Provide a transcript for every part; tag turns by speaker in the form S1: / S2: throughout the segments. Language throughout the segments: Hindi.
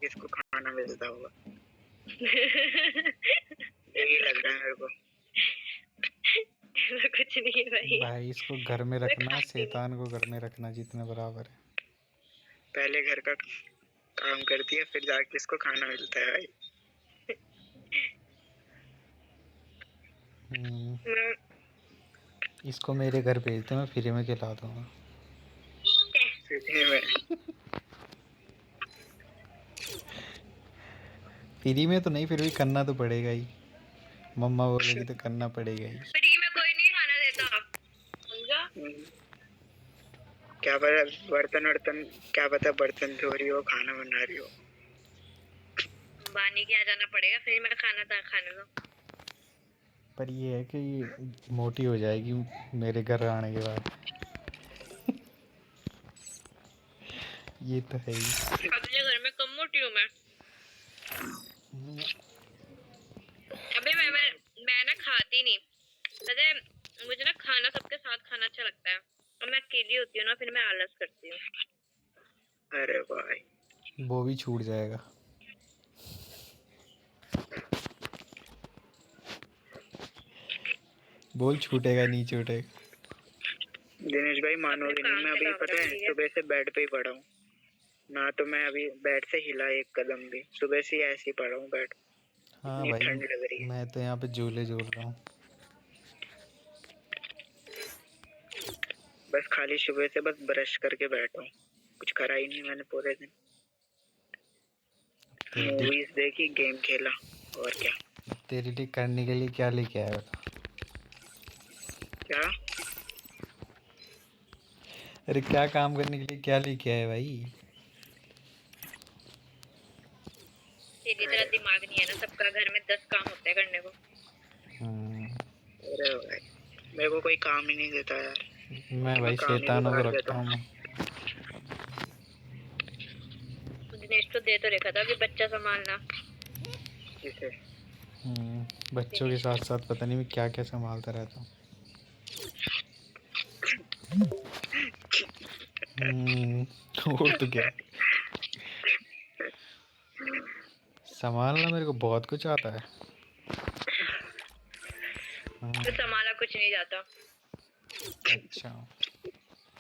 S1: किसको खाना मिलता होगा। यही लग रहा है मेरे को।
S2: कुछ नहीं भाई।
S3: भाई इसको घर में रखना, शैतान को घर में रखना जितने बराबर है।
S1: पहले घर का काम करती है फिर जाके इसको खाना मिलता है भाई।
S3: इसको मेरे घर भेज दो, मैं फ्री में खिला दूंगा।
S1: फ्री में?
S3: फ्री में तो नहीं, फिर भी करना तो पड़ेगा ही। मम्मा बोलेगी तो करना पड़ेगा ही।
S2: फ्री में कोई नहीं खाना देता, समझा?
S1: क्या पता बर्तन क्या पता बर्तन धो रही हो, खाना बना रही हो।
S2: बानी के आ जाना पड़ेगा, फ्री में खाना था खाने दो।
S3: पर ये है कि ये मोटी हो जाएगी मेरे घर आने के बाद। ये तो है ही।
S2: अपने घर में कम मोटी हूँ मैं। अबे मैं ना खाती नहीं, पता है मुझे ना खाना सबके साथ खाना अच्छा लगता है, और मैं अकेली होती हूँ ना फिर मैं आलस करती हूँ।
S1: अरे भाई
S3: वो भी छूट जाएगा। बोल छूटेगा नहीं छूटेगा।
S1: दिनेश भाई मानोगे नहीं, मैं अभी पता है सुबह से बेड पे ही पड़ा हूँ ना, तो मैं अभी बेड से हिला एक कदम भी। सुबह से ऐसे ही पड़ा हूँ बेड।
S3: हाँ
S1: इतनी
S3: भाई,
S1: ठंड लग रही है।
S3: मैं तो यहाँ पे झूले झूल रहा हूँ।
S1: बस खाली सुबह से बस ब्रश करके बैठा हूँ, कुछ करा ही नहीं मैंने पूरे दिन। मूवीज देखी, गेम खेला, और क्या।
S3: तेरे लिए करने के लिए क्या लेके आया बता।
S1: क्या?
S3: अरे क्या काम करने के लिए क्या लेके आया भाई।
S2: तेरी तरह दिमाग नहीं है ना, सबका घर में 10 काम होते हैं करने को।
S1: अरे भाई मेरे को कोई काम ही नहीं देता यार।
S3: मैं भाई
S1: काम ही
S3: शैतानों को
S1: बिगाड़ देता
S3: रखता
S1: हूँ।
S3: हूँ मैं।
S2: दिनेश तो दे तो रखा था कि बच्चा संभालना।
S1: किसे?
S3: बच्चों के साथ साथ पता नहीं मैं क्या क्या संभालता रहता हूँ। और तो क्या, संभालना मेरे को बहुत कुछ आता है।
S2: तो संभाला कुछ नहीं जाता।
S3: अच्छा,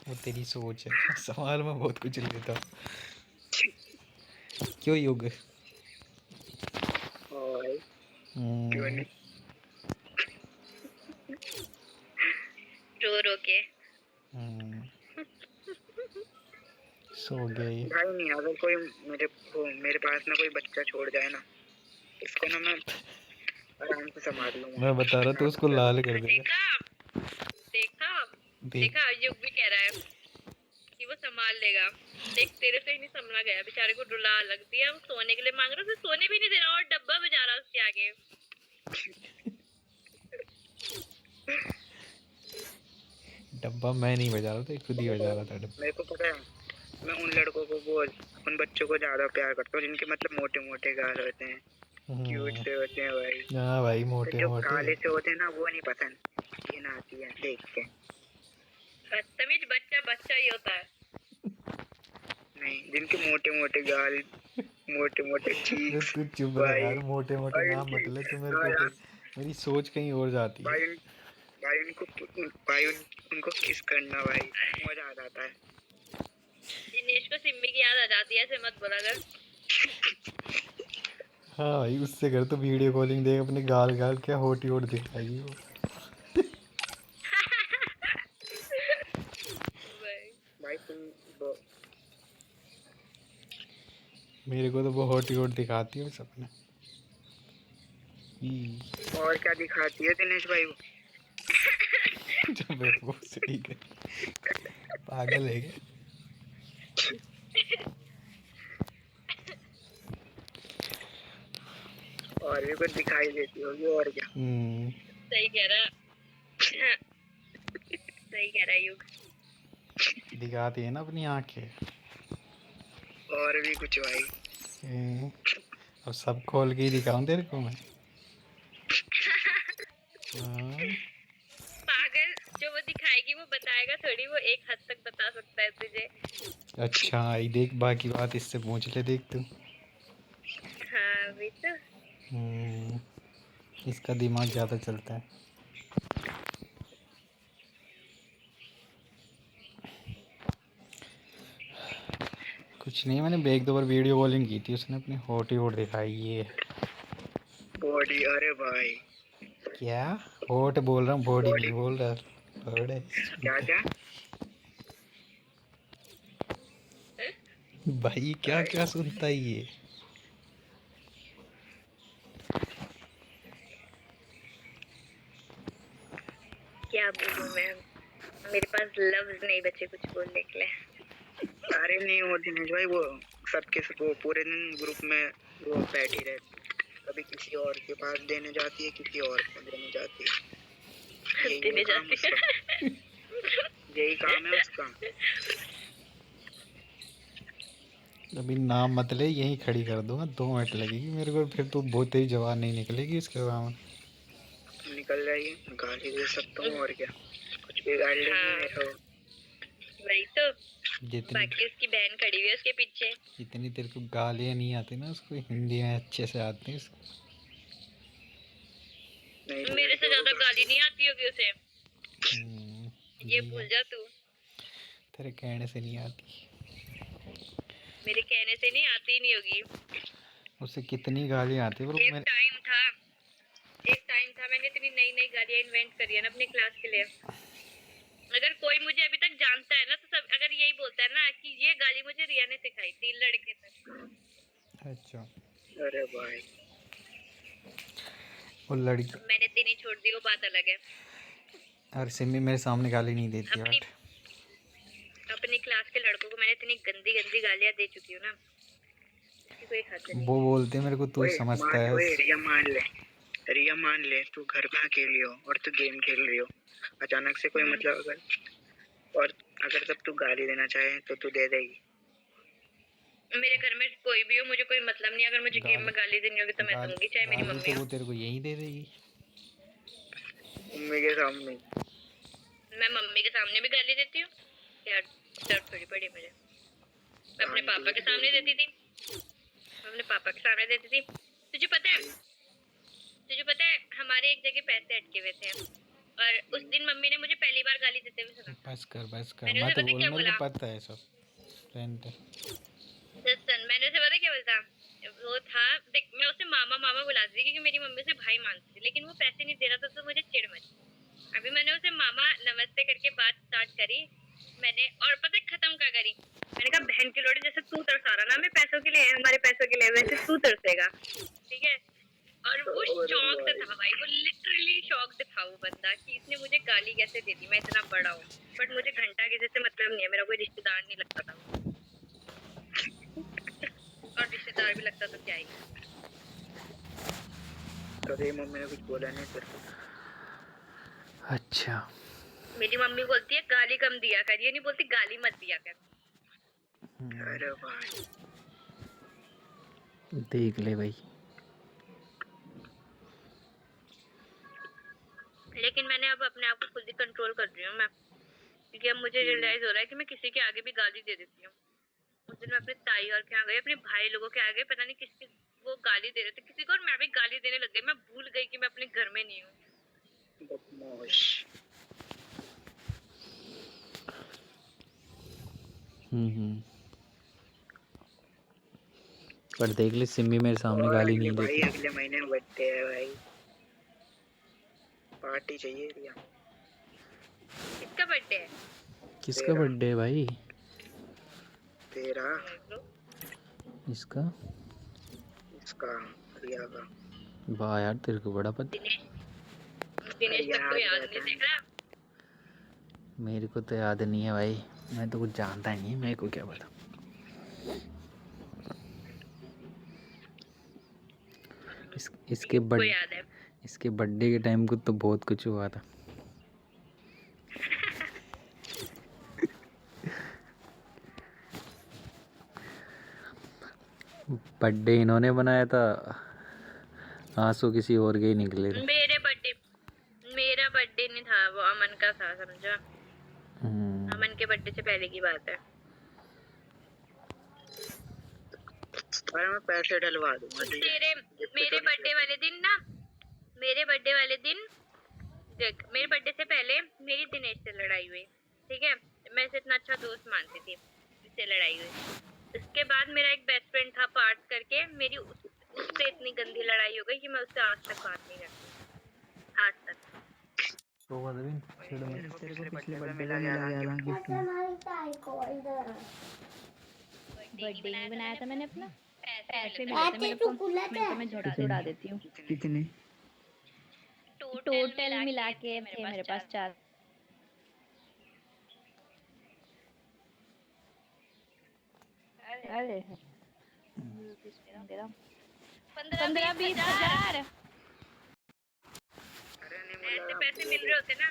S3: वो तेरी सोच है। सवाल में बहुत कुछ लेता हूँ। क्यों योग?
S1: क्यों नहीं?
S2: रो रो के
S3: सो गया ये।
S1: भाई नहीं, अगर कोई मेरे पास ना कोई बच्चा छोड़ जाए ना, इसको ना मैं आराम से संभाल लूंगा।
S3: मैं बता रहा तो उसको लाल कर देगा।
S2: देखा देखा युग भी कह रहा है कि वो संभाल लेगा। देख तेरे से ही नहीं संभला गया, बेचारे को रुला लग दिया, वो सोने के लिए मांग रहा, उसे सोने भी नहीं दे रहा और डब्बा बजा रहा उसके आगे।
S3: डब्बा मैं नहीं बजा रहा था, खुद ही बजा रहा था डब्बा।
S1: मेरे को पता है, मैं उन लड़कों को उन बच्चों को ज्यादा प्यार करता हूँ जिनके मतलब मोटे मोटे गाल होते हैं, क्यूट से होते हैं भाई।
S3: हाँ भाई, मोटे
S1: जो
S3: मोटे।
S1: काले से होते हैं ना, वो नहीं पसंद, घिन आती है देख के।
S2: बदतमीज बच्चा बच्चा ही होता है।
S1: नहीं, जिनके मोटे मोटे गाल, मोटे मोटे चीक्स
S3: तू चुप रहा
S1: भाई।
S3: यार, मोटे मोटे नाम मत ले तू मेरे को, फिर मेरी सोच कहीं और जाती है।
S1: भाई उनको किस करना भाई, मजा आ जाता है।
S2: दिनेश को सिम्मी की याद आ जाती है, ऐसे मत बोला कर।
S3: हाँ भाई, उससे कर तो वीडियो कॉलिंग देख, अपने गाल गाल क्या होटी होट दिखाएगी वो।
S1: भाई
S3: मेरे को तो वो होटी होट दिखाती है सपने।
S1: और क्या दिखाती है दिनेश भाई वो?
S3: जब वो सही है, पागल है क्या?
S1: और भी कुछ दिखाई देती होगी, और क्या।
S2: सही कह रहा, सही कह रहा युग।
S3: दिखाती है ना अपनी आंखें।
S1: और भी कुछ भाई।
S3: अब सब खोल के ही दिखाऊं तेरे को मैं।
S2: पागल, जो वो दिखाएगी वो बताएगा थोड़ी, वो एक हद तक बता सकता है तुझे।
S3: अच्छा आई देख, बाकी बात इससे पूछ ले, देख तू।
S2: हाँ वही तो।
S3: इसका दिमाग ज़्यादा चलता है। कुछ नहीं, मैंने एक दो बार वीडियो कॉलिंग की थी, उसने अपनी होट ही होट दिखाई ये।
S1: बॉडी, अरे भाई
S3: क्या? होट बोल रहा हूँ, बॉडी
S1: बॉडी
S3: नहीं बोल रहा। बड़े
S1: क्या क्या
S3: भाई क्या क्या सुनता है ये।
S2: क्या बोलूं मैं, मेरे पास लफ्ज नहीं बचे कुछ बोलने के लिए।
S1: अरे नहीं, वो दिनेश भाई वो सबके सब वो पूरे दिन ग्रुप में वो बैठी रहती, कभी किसी और के पास देने जाती है, किसी और को देने जाती है। यही
S2: देने
S1: है काम
S2: जाती
S1: उसका, यही काम है उसका।
S3: अभी नाम मत ले, यहीं खड़ी कर दूंगा, 2 मिनट लगेगी मेरे को, फिर तो बहुत तेरी जवान नहीं निकलेगी इसके सामने।
S1: निकल जाइए, गाली दे सकता हूँ और क्या, कुछ भी गाली देगी
S2: हाँ
S1: मेरे को।
S2: वही तो,
S3: जितनी
S2: बाकी उसकी बहन खड़ी हुई है उसके पीछे।
S3: जितनी तेरे को गालियाँ नहीं आती ना, उसको हिंदी में अच्छे से आती है उसको।
S1: नहीं
S2: मेरे से ज्यादा गाली नहीं आती होगी उसे, ये
S3: नहीं
S2: भूल
S3: है,
S2: जा तू।
S3: तेरे कहने से नहीं आती।
S2: मेरे कहने से नहीं आती, नहीं होगी।
S3: उसे कितनी गालियाँ आती है, पर
S2: एक
S3: मेरे
S2: टाइम था मैंने इतनी नई नई गालियां इन्वेंट करी है ना अपनी क्लास के लिए। अगर कोई मुझे अभी तक जानता है ना, तो सब अगर यही बोलता है ना कि ये गाली मुझे रिया ने सिखाई थी, लड़के तक।
S3: अच्छा,
S1: अरे भाई
S3: वो लड़की
S2: अब मैंने दिन ही छोड़ दी, वो बात अलग है।
S3: और सिमी मेरे सामने गाली नहीं देती
S2: अपनी
S3: बट
S2: अपनी क्लास के लड़कों को मैंने इतनी गंदी गंदी गालियां दे चुकी हूँ ना, इसकी कोई हद नहीं।
S3: वो बोलते हैं मेरे को, तू
S1: ओए
S3: समझता
S1: मान,
S3: है।
S1: ओए रिया मान ले, रिया मान ले तू घर में अकेली हो और तू गेम खेल रही हो, अचानक से कोई मतलब अगर, और अगर तब तू गाली देना चाहे तो तू दे देगी।
S2: मेरे घर में कोई भी हो, मुझे कोई मतलब नहीं, अगर मुझे गेम में गाली देनी होगी तो मैं दूंगी, चाहे मेरी
S3: गाली
S2: मम्मी
S3: तो
S2: हो।
S3: वो तेरे को यही दे देगी।
S1: मम्मी के सामने
S2: मैं मम्मी के सामने भी गाली देती हूँ यार, डर थोड़ी पड़ी मुझे। मैं अपने पापा के सामने देती थी, मैं अपने पापा के सामने देती थी। तुझे पता है हमारे एक जगह पैसे अटके हुए थे, और उस दिन मम्मी ने मुझे पहली बार गाली देते हुए सुना।
S3: बस कर
S2: मैंने
S3: मत
S2: उसे पता
S3: बोल,
S2: क्या
S3: मेरे
S2: बोला,
S3: को पता है सब। फ्रेंड है।
S2: मैंने उसे पता क्या बोलता, वो था, देख मैं उसे मामा मामा बुलाती थी क्योंकि मेरी मम्मी उसे भाई मानती थी, लेकिन वो पैसे नहीं दे रहा था तो मुझे चिढ़ मची। अभी मैंने उसे मामा नमस्ते करके बात स्टार्ट करी मैंने, और पता है खत्म क्या करी, मैंने कहा बहन की लोड़ी, जैसे तू तरसा रहा ना हमें पैसों के लिए, हमारे पैसों के लिए, वैसे तू तरसेगा, ठीक है। और वो शॉक्ड था भाई, वो लिटरली शॉक्ड था वो बंदा कि इसने मुझे गाली कैसे दे दी, मैं इतना बड़ा हूँ। बट मुझे घंटा किसी से मतलब नहीं है, मेरा कोई रिश्तेदार नहीं लगता था वो। और रिश्तेदार भी लगता तो क्या ही।
S1: कभी मम्मी ने कुछ बोला नहीं तेरे को?
S3: अच्छा,
S2: मेरी मम्मी बोलती है गाली कम दिया कर, ये नहीं बोलती गाली मत दिया कर।
S1: अरे भाई
S3: देख ले भाई।
S2: लेकिन मैंने अब अपने आप को खुद ही कंट्रोल कर रही हूँ मैं, क्योंकि अब मुझे रियलाइज हो रहा है कि मैं किसी के आगे भी गाली दे देती हूँ। उस दिन मैं अपने ताई और के यहाँ गई, अपने भाई लोगों के आगे, पता नहीं किसकी वो गाली दे रहे थे किसी को, और मैं भी गाली देने लग गई। मैं भूल गई कि मैं अपने घर में नहीं हूँ।
S1: बदमाश।
S3: पर देख ले, सिमी मेरे सामने
S1: और
S3: गाली
S1: अगले
S3: नहीं
S1: भाई
S3: देती।
S1: अगले महीने बर्थडे है भाई, पार्टी चाहिए रिया।
S2: किसका बर्थडे है?
S3: किसका बर्थडे है भाई?
S1: तेरा,
S3: इसका?
S1: इसका, रिया का।
S3: वाह यार, तेरे को बड़ा पता।
S2: दिनेश तक को याद नहीं, देख रहा।
S3: मेरे को तो याद नहीं है भाई, मैं तो कुछ जानता ही नहीं, मेरे को क्या पता। इसके
S2: याद है।
S3: इसके बर्थडे के टाइम को तो बहुत कुछ हुआ था। बर्थडे इन्होंने बनाया था, आंसू किसी और के ही निकले थे।
S2: मेरा बर्थडे नहीं था वो, अमन का था, समझा। अमन के बर्थडे से पहले की बात है।
S1: अरे मैं पैसे डलवा दूंगा, ठीक है?
S2: तेरे मेरे बर्थडे वाले दिन ना, मेरे बर्थडे वाले दिन देख, मेरे बर्थडे से पहले मेरी दिनेश से लड़ाई हुई, ठीक है? मैं इसे इतना अच्छा दोस्त मानती थी, इससे लड़ाई हुई। उसके बाद मेरा एक बेस्ट फ्रेंड था पार्थ करके, मेरी उससे इतनी गंदी लड़ाई हो गई कि मैं उससे आज तक बात नहीं करती, आज तक।
S3: तो अरविंद छेड़ मत।
S1: तेरे को पिछले बर्थडे पे मिला गया था गिफ्ट में।
S4: बर्थडे नहीं बनाया था मैंने अपना, पैसे मिले थे मेरे को, मैं झट से उड़ा देती हूँ।
S1: कितने?
S4: टोटल मिला के थे मेरे पास 4। अरे 15-20 हजार।
S2: ऐसे पैसे मिल रहे होते ना,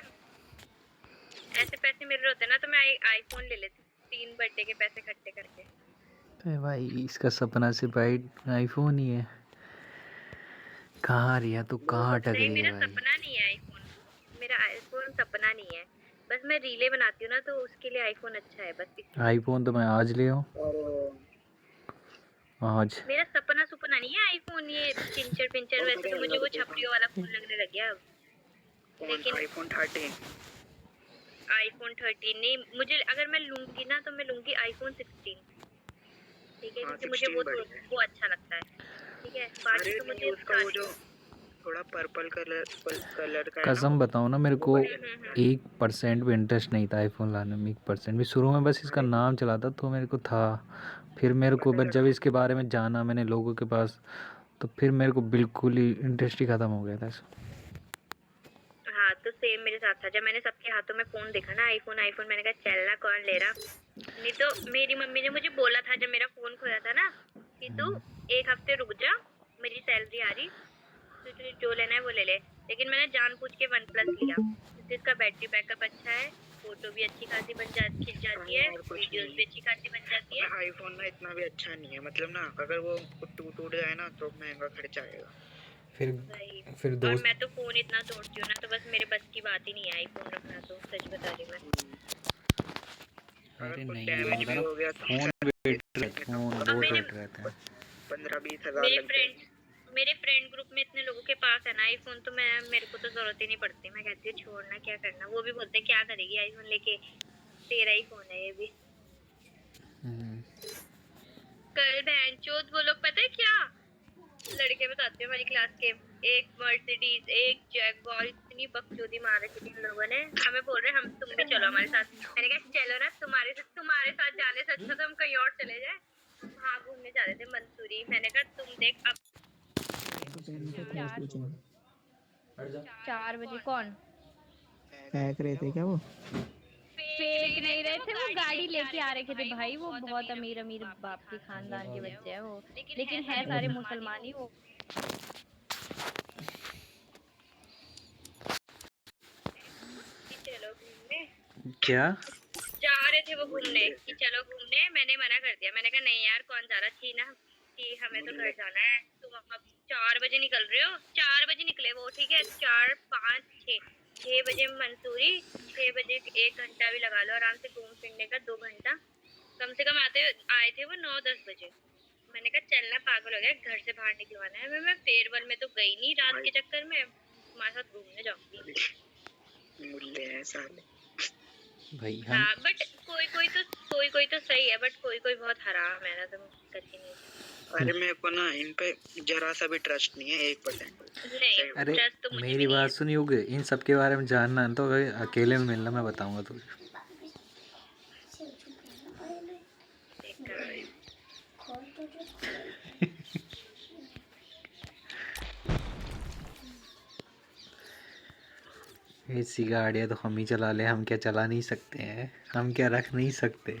S2: ऐसे पैसे मिल रहे होते ना तो मैं आईफोन ले लेती 3 बर्थडे के पैसे इकट्ठे करके।
S3: अरे भाई इसका सपना सिर्फ आईफोन ही है। कहाँ रिया तू, कहाँ अटक
S2: नहीं,
S3: रही है
S2: मेरा
S3: भाई?
S2: सपना नहीं है आईफोन, मेरा आईफोन सपना नहीं है, बस मैं रीले बनाती हूँ ना तो उसके लिए आईफोन अच्छा है बस।
S3: आईफोन तो मैं आज ले आऊँ, आज।
S2: मेरा सपना सुपना नहीं है आईफोन, ये चिंचर पिंचर, वैसे तो मुझे वो छपरियों वाला फोन लगने लग गया अब। लेकिन
S1: आईफोन 13।
S2: आईफोन 13 नहीं, मुझे अगर मैं लूंगी ना तो मैं लूंगी आईफोन 16, ठीक है? क्योंकि मुझे वो अच्छा लगता है, ठीक है? बाकी तो मुझे
S1: उसका वो जो थोड़ा पर्पल कलर का है
S3: कसम
S1: ना,
S3: बताऊँ ना, मेरे को 1% भी इंटरेस्ट नहीं था आईफोन लाने में, 1% भी। शुरू में बस इसका नाम चला था तो मेरे को था, फिर मेरे को बस जब इसके बारे में जाना मैंने लोगों के पास, तो फिर मेरे को बिल्कुल ही इंटरेस्ट ही ख़त्म हो गया था।
S2: हाँ, तो सेम मेरे साथ था, जब मैंने सबके हाथों में फोन देखा ना आईफोन आईफोन, मैंने कहा चलना कौन ले रहा। नहीं तो मेरी मम्मी ने मुझे बोला था जब मेरा फोन खोया था ना कि तू 1 हफ्ते रुक जा, मेरी सैलरी आ रही, तो तुझे जो लेना है वो ले ले। लेकिन मैंने जानबूझ के OnePlus लिया क्योंकि इसका बैटरी बैकअप अच्छा है, फोटो भी अच्छी खासी खिंच जाती है, वीडियोस भी अच्छी खासी बन जाती है।
S1: आईफोन ना इतना भी अच्छा नहीं है, मतलब ना अगर वो टूट जाए ना तो महंगा खर्चा आएगा।
S3: फिर
S2: और
S3: दोस्त,
S2: मैं तो फोन इतना तोड़ती हूँ ना, तो बस मेरे बस की बात ही नहीं है आईफोन रखना, तो सच बता रही मैं।
S3: अरे नहीं
S1: डैमेज भी हो गया तो
S3: फोन वेट रहता है।
S1: 15-20 हजार
S2: मेरे फ्रेंड ग्रुप में इतने लोगों के पास है ना आईफोन, तो मेरे को तो जरूरत ही नहीं पड़ती। मैं कहती हूँ छोड़ना, क्या करना। वो भी बोलते हैं क्या करेगी आईफोन लेके, तेरा ही फोन है ये भी। कल बहनचोद वो लोग पता है क्या लड़के बताते हैं हमारी क्लास के, एक मर्सिडीज एक जैगवार, इतनी बकचोदी मार रखी थी इन लोगों ने। हमें बोल रहे हम तुम भी चलो हमारे साथ। मैंने कहा चलो ना, तुम्हारे साथ जाने से अच्छा तो हम कहीं और चले जाए। हाँ, घूमने जा रहे थे मंसूरी। मैंने कहा तुम देख अब
S4: 4 बजे कौन
S1: फेंक रहे थे क्या वो?
S4: फेंक नहीं रहे थे, वो गाड़ी लेके आ रखे थे भाई। वो बहुत अमीर अमीर बाप के खानदान के बच्चे हैं वो, लेकिन है सारे मुसलमान ही वो।
S2: चलो घूमने,
S3: क्या
S2: जा रहे थे वो घूमने कि चलो घूमने। मैंने मना कर दिया, मैंने कहा नहीं यार कौन जा रहा थी ना, कि हमें तो घर जाना है। तुम अब 4 बजे निकल रहे हो, 4 बजे निकले वो, ठीक है? 4 5 6 बजे मंसूरी, 6 बजे 1 घंटा भी लगा लो आराम से घूम फिरने का, 2 घंटा कम से कम। आए थे वो 9-10 बजे। मैंने कहा चलना, पागल हो गया, घर से बाहर निकलवाना है। मैं फेयरवेल में तो गई नहीं रात के चक्कर में, तुम्हारे साथ घूमने जाऊंगी।
S1: मुल्ले हैं साले
S3: भाई हम
S2: हाँ, बट कोई तो सही है, बट कोई बहुत हराम है ना, तुम कर ही नहीं सकते।
S1: अरे मेरे को ना इन पे जरा सा भी ट्रस्ट नहीं है, 1%।
S2: नहीं,
S3: अरे
S2: ट्रस्ट तो मुझे
S3: मेरी
S2: भी नहीं
S3: बात सुनी होगी, इन सब के बारे में जानना है तो अकेले में मिलना, मैं बताऊंगा तुझे।
S2: है।
S3: ऐसी गाड़ियाँ तो हम ही चला ले, हम क्या चला नहीं सकते हैं? हम क्या रख नहीं सकते?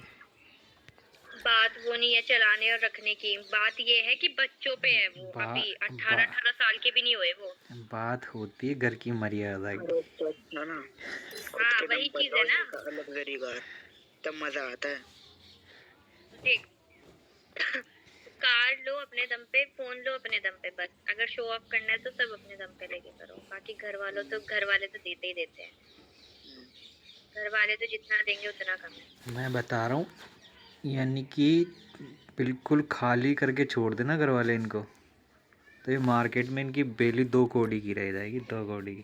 S2: बात वो नहीं है चलाने और रखने की, बात ये है कि बच्चों पे है वो। अभी 18 साल के भी नहीं हुए वो।
S3: बात होती है घर की मर्यादा की।
S1: है ना,
S2: हाँ, वही चीज है ना।
S1: अलग जरीगार, तब मजा आता है।
S2: देख, कार लो अपने दम पे, फोन लो अपने दम पे, बस अगर शो ऑफ करना है तो सब अपने दम पे लेके करो। बाकी घर वाले तो देते ही देते हैं। घर वाले तो जितना देंगे उतना कम है।
S3: मैं बता रहा हूँ, यानी कि बिल्कुल खाली करके छोड़ देना घर वाले इनको, तो ये मार्केट में इनकी वैल्यू 2 कौड़ी की रह जाएगी, 2 कौड़ी की।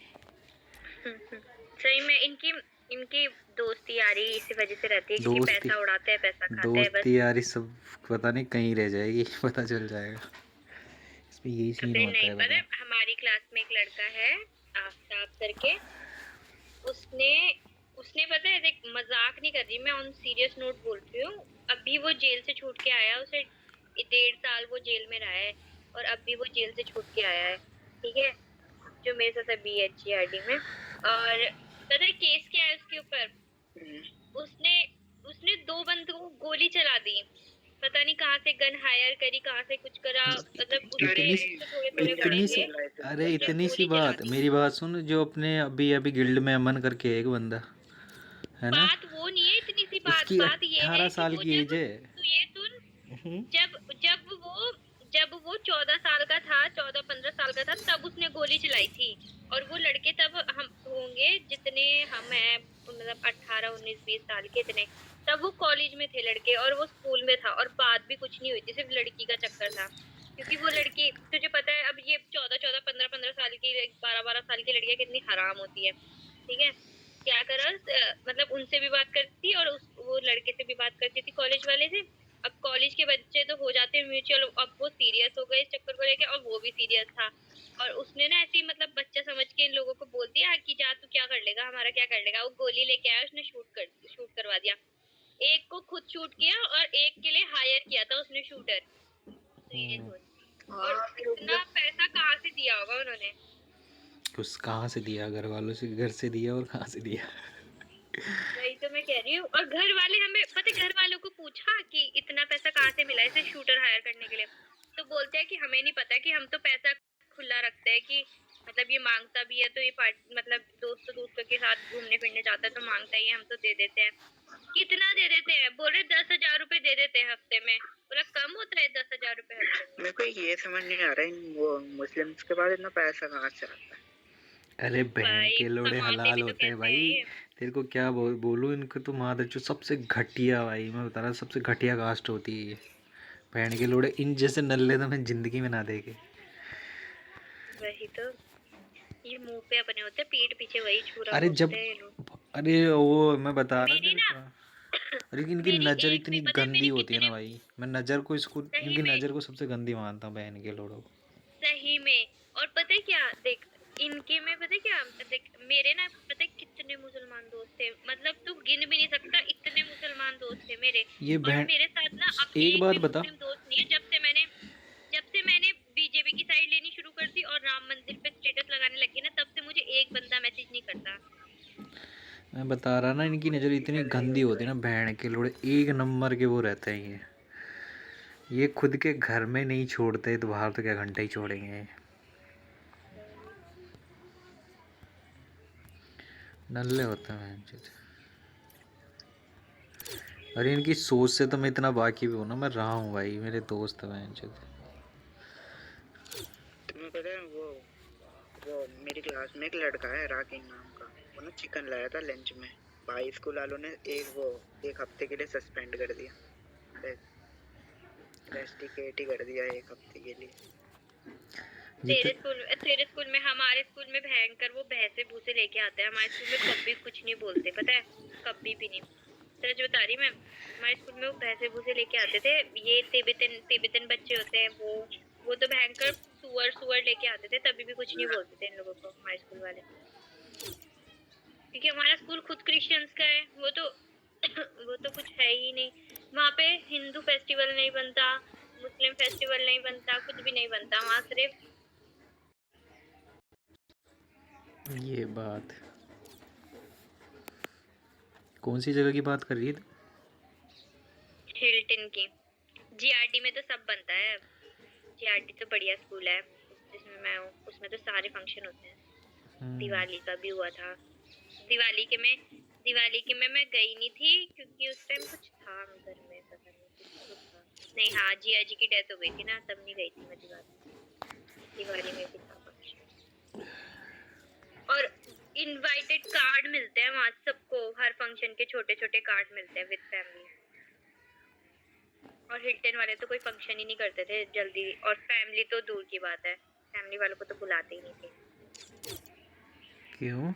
S2: सही में इनकी इनकी दोस्ती यारी इसी वजह से रहती है क्योंकि
S3: दोस्ती
S2: पैसा उड़ाते हैं, पैसा खाते हैं बस।
S3: दोस्ती यारी सब पता नहीं कहीं रह जाएगी, पता चल जाएगा। इसमें यही सीन
S2: अबे
S3: होता
S2: नहीं,
S3: है
S2: पता है
S3: पता।
S2: हमारी क्लास में एक लड़का है आफ्ताब करके, उसने उसने पता है, देख मजाक नहीं कर रही मैं, ऑन सीरियस नोट बोल रही हूँ, अभी वो जेल से छूट के आया, उसे 1.5 साल वो जेल में रहा है और अभी वो जेल से छूट के आया है, ठीक है, जो मेरे साथ अभी है GRD में। और पता है केस क्या है उसके ऊपर, उसने उसने 2 बंदों को गोली चला दी, पता नहीं कहाँ से गन हायर करी, कहाँ से कुछ करा, मतलब उसके थोड़े थोड़े बड़े
S3: इतनी
S2: थे,
S3: अरे
S2: उसने
S3: इतनी सी
S2: गोली चला
S3: बात,
S2: दी।
S3: मेरी बात सुन, जो अपने अभी अभी गिल्ड में अमन करके एक बंदा है ना,
S2: बात वो नहीं है इतनी सी बात,
S3: उसकी
S2: बात ये है
S3: 18
S2: कि
S3: साल
S2: वो
S3: की
S2: जब,
S3: एज है।
S2: तो ये सुन, जब जब वो 14 साल का था, 14-15 साल का था, तब उसने गोली चलाई थी। और वो लड़के तब हम होंगे जितने हम हैं, मतलब 18, 19, 20 साल के इतने, तब वो कॉलेज में थे लड़के और वो स्कूल में था और बात भी कुछ नहीं हुई थी, सिर्फ लड़की का चक्कर था, क्योंकि वो लड़की, तुझे पता है अब ये 14-14, 15-15 साल की, 12-12 साल की लड़कियां कितनी हराम होती है, ठीक है, क्या करा, मतलब उनसे भी बात करती थी और वो लड़के से भी बात करती थी, कॉलेज वाले से। अब कॉलेज के बच्चे तो हो जाते हैं म्यूचुअल, अब वो सीरियस हो गए इस चक्कर को लेके और वो भी सीरियस था, और उसने ना ऐसे ही मतलब बच्चा समझ के इन लोगों को बोल दिया कि जा तू क्या कर लेगा, हमारा क्या कर लेगा, वो गोली लेके आया, उसने शूट करवा दिया, एक को खुद शूट किया और एक के लिए हायर किया था उसने शूटर, तो ये सोच, और इतना पैसा कहाँ से दिया होगा उन्होंने,
S3: कुछ कहाँ से दिया, घर वालों से, घर से दिया और कहाँ से दिया।
S2: वही तो मैं कह रही हूँ, और घर वाले हमें पता है, घर वालों को पूछा कि इतना पैसा कहाँ से मिला इसे शूटर हायर करने के लिए, तो बोलते हैं कि हमें नहीं पता, कि हम तो पैसा खुला रखते हैं, कि मतलब ये मांगता भी है तो ये मतलब दोस्तों के साथ घूमने फिरने जाता है तो मांगता ही है, हम तो दे देते हैं। कितना दे देते हैं, बोल रहे 10,000 रुपए दे देते हैं हफ्ते में, बोला कम होता है 10,000 रुपए हफ्ते में।
S1: मेरे को ये समझ नहीं आ रहा है वो मुस्लिम्स के पास इतना पैसा कहाँ से आता है।
S3: अरे बहन
S2: भाई
S3: के लोड़े
S2: कमाते भी
S3: हलाल
S2: तो
S3: होते हैं
S2: कैसे
S3: भाई।
S2: हैं।
S3: तेरे को क्या बोलूँ, इनको तो मादर जो सबसे घटिया, भाई मैं बता रहा, सबसे घटिया कास्ट होती है ये। बहन के लोड़े इन जैसे नल्ले तो मैं जिंदगी में ना देखे।
S2: वही तो, ये मुंह पे अपने होते हैं, पीठ पीछे वही छुरा
S3: अरे
S2: घोंपते
S3: जब,
S2: हैं ये लोग।
S3: अरे वो मैं बता रहा
S2: मेरी
S3: तेरे
S2: ना
S3: को, अरे इनकी
S2: मेरी
S3: नज़र
S2: एक
S3: इतनी
S2: भी पता है
S3: गंदी
S2: मेरी
S3: होती है ना
S2: कितने,
S3: भाई, मैं नज़र को, इसको
S2: सही
S3: इनकी
S2: में
S3: नज़र को सबसे गंदी मानता हूँ बहन के लोड़ों को।
S2: सही में। और पता है क्या, देख इनके में पता है क्या, देख मेरे ना पता है कितने मुसलमान दोस्त थे, मतलब तू गिन भी नहीं सकता, इतने मुसलमान दोस्त थे मेरे।
S3: ये
S2: और
S3: बहन,
S2: मेरे साथ ना अब
S3: एक
S2: एक
S3: बात
S2: भी
S3: बता,
S2: मुस्लिम दोस्त नहीं है, जब से मैंने बीजेपी की साइड लेनी शुरू कर दी और राम मंदिर पे स्टेटस लगाने लगी ना, तब से मुझे एक बंदा मैसेज नहीं करता।
S3: मैं बता रहा ना, इनकी नज़र इतनी गंदी होती है ना बहन के लोड़े, एक नंबर के वो रहते हैं ये खुद के घर में नहीं छोड़ते तो बाहर तो क्या घंटे ही छोड़ेंगे। नल्ले होते हैं बहनचोद। अरे इनकी सोच से तो मैं इतना वाकिफ हूँ ना, मैं रहा हूँ भाई, मेरे दोस्त हैं बहनचोद।
S1: तुम्हें पता है वो मेरी क्लास में एक लड़का है राकिंग नाम का, वो ना चिकन लाया था लंच में, भाई स्कूल वालों ने एक हफ्ते के लिए सस्पेंड कर दिया, रेस्टिकेट ही कर दिया एक हफ्ते के लिए।
S2: तेरे स्कूल में, हमारे स्कूल में भयंकर वो भैंसे भूसे लेके आते हैं, हमारे स्कूल में कभी कुछ नहीं बोलते, पता है, कभी भी नहीं। सच बता रही मैं, हमारे स्कूल में वो भैंसे भूसे लेके आते थे, ये तिब्बतन बच्चे होते हैं, वो तो भयंकर सुअर लेके आते थे, तभी भी कुछ नहीं बोलते थे इन लोगों को हमारे स्कूल वाले, क्योंकि हमारा स्कूल खुद क्रिश्चियंस का है, वो तो वो तो कुछ है ही नहीं, वहाँ पे हिंदू फेस्टिवल नहीं बनता, मुस्लिम फेस्टिवल नहीं बनता, कुछ भी नहीं बनता, वहाँ सिर्फ
S3: ये बात, कौन सी जगह की बात कर रही है तू?
S2: हिल्टन की। GRD में तो सब बनता है, GRD तो बढ़िया स्कूल है जिसमें मैं हूँ, उसमें तो सारे फंक्शन होते हैं। दिवाली का भी हुआ था, दिवाली के में मैं गई नहीं थी क्योंकि उस टाइम कुछ था घर में, पता नहीं कुछ तो था, नहीं हाँ जिया जी की डेथ हो गई थी ना, तब नहीं गई थी मैं दिवाली में भी था फंक्शन। और इनवाइटेड कार्ड मिलते हैं वहाँ सबको, हर फंक्शन के छोटे छोटे कार्ड मिलते हैं विद फैमिली। और हिल्टन वाले तो कोई फंक्शन ही नहीं करते थे जल्दी, और फैमिली तो दूर की बात है, फैमिली वालों को तो बुलाते ही नहीं थे।
S3: क्यों?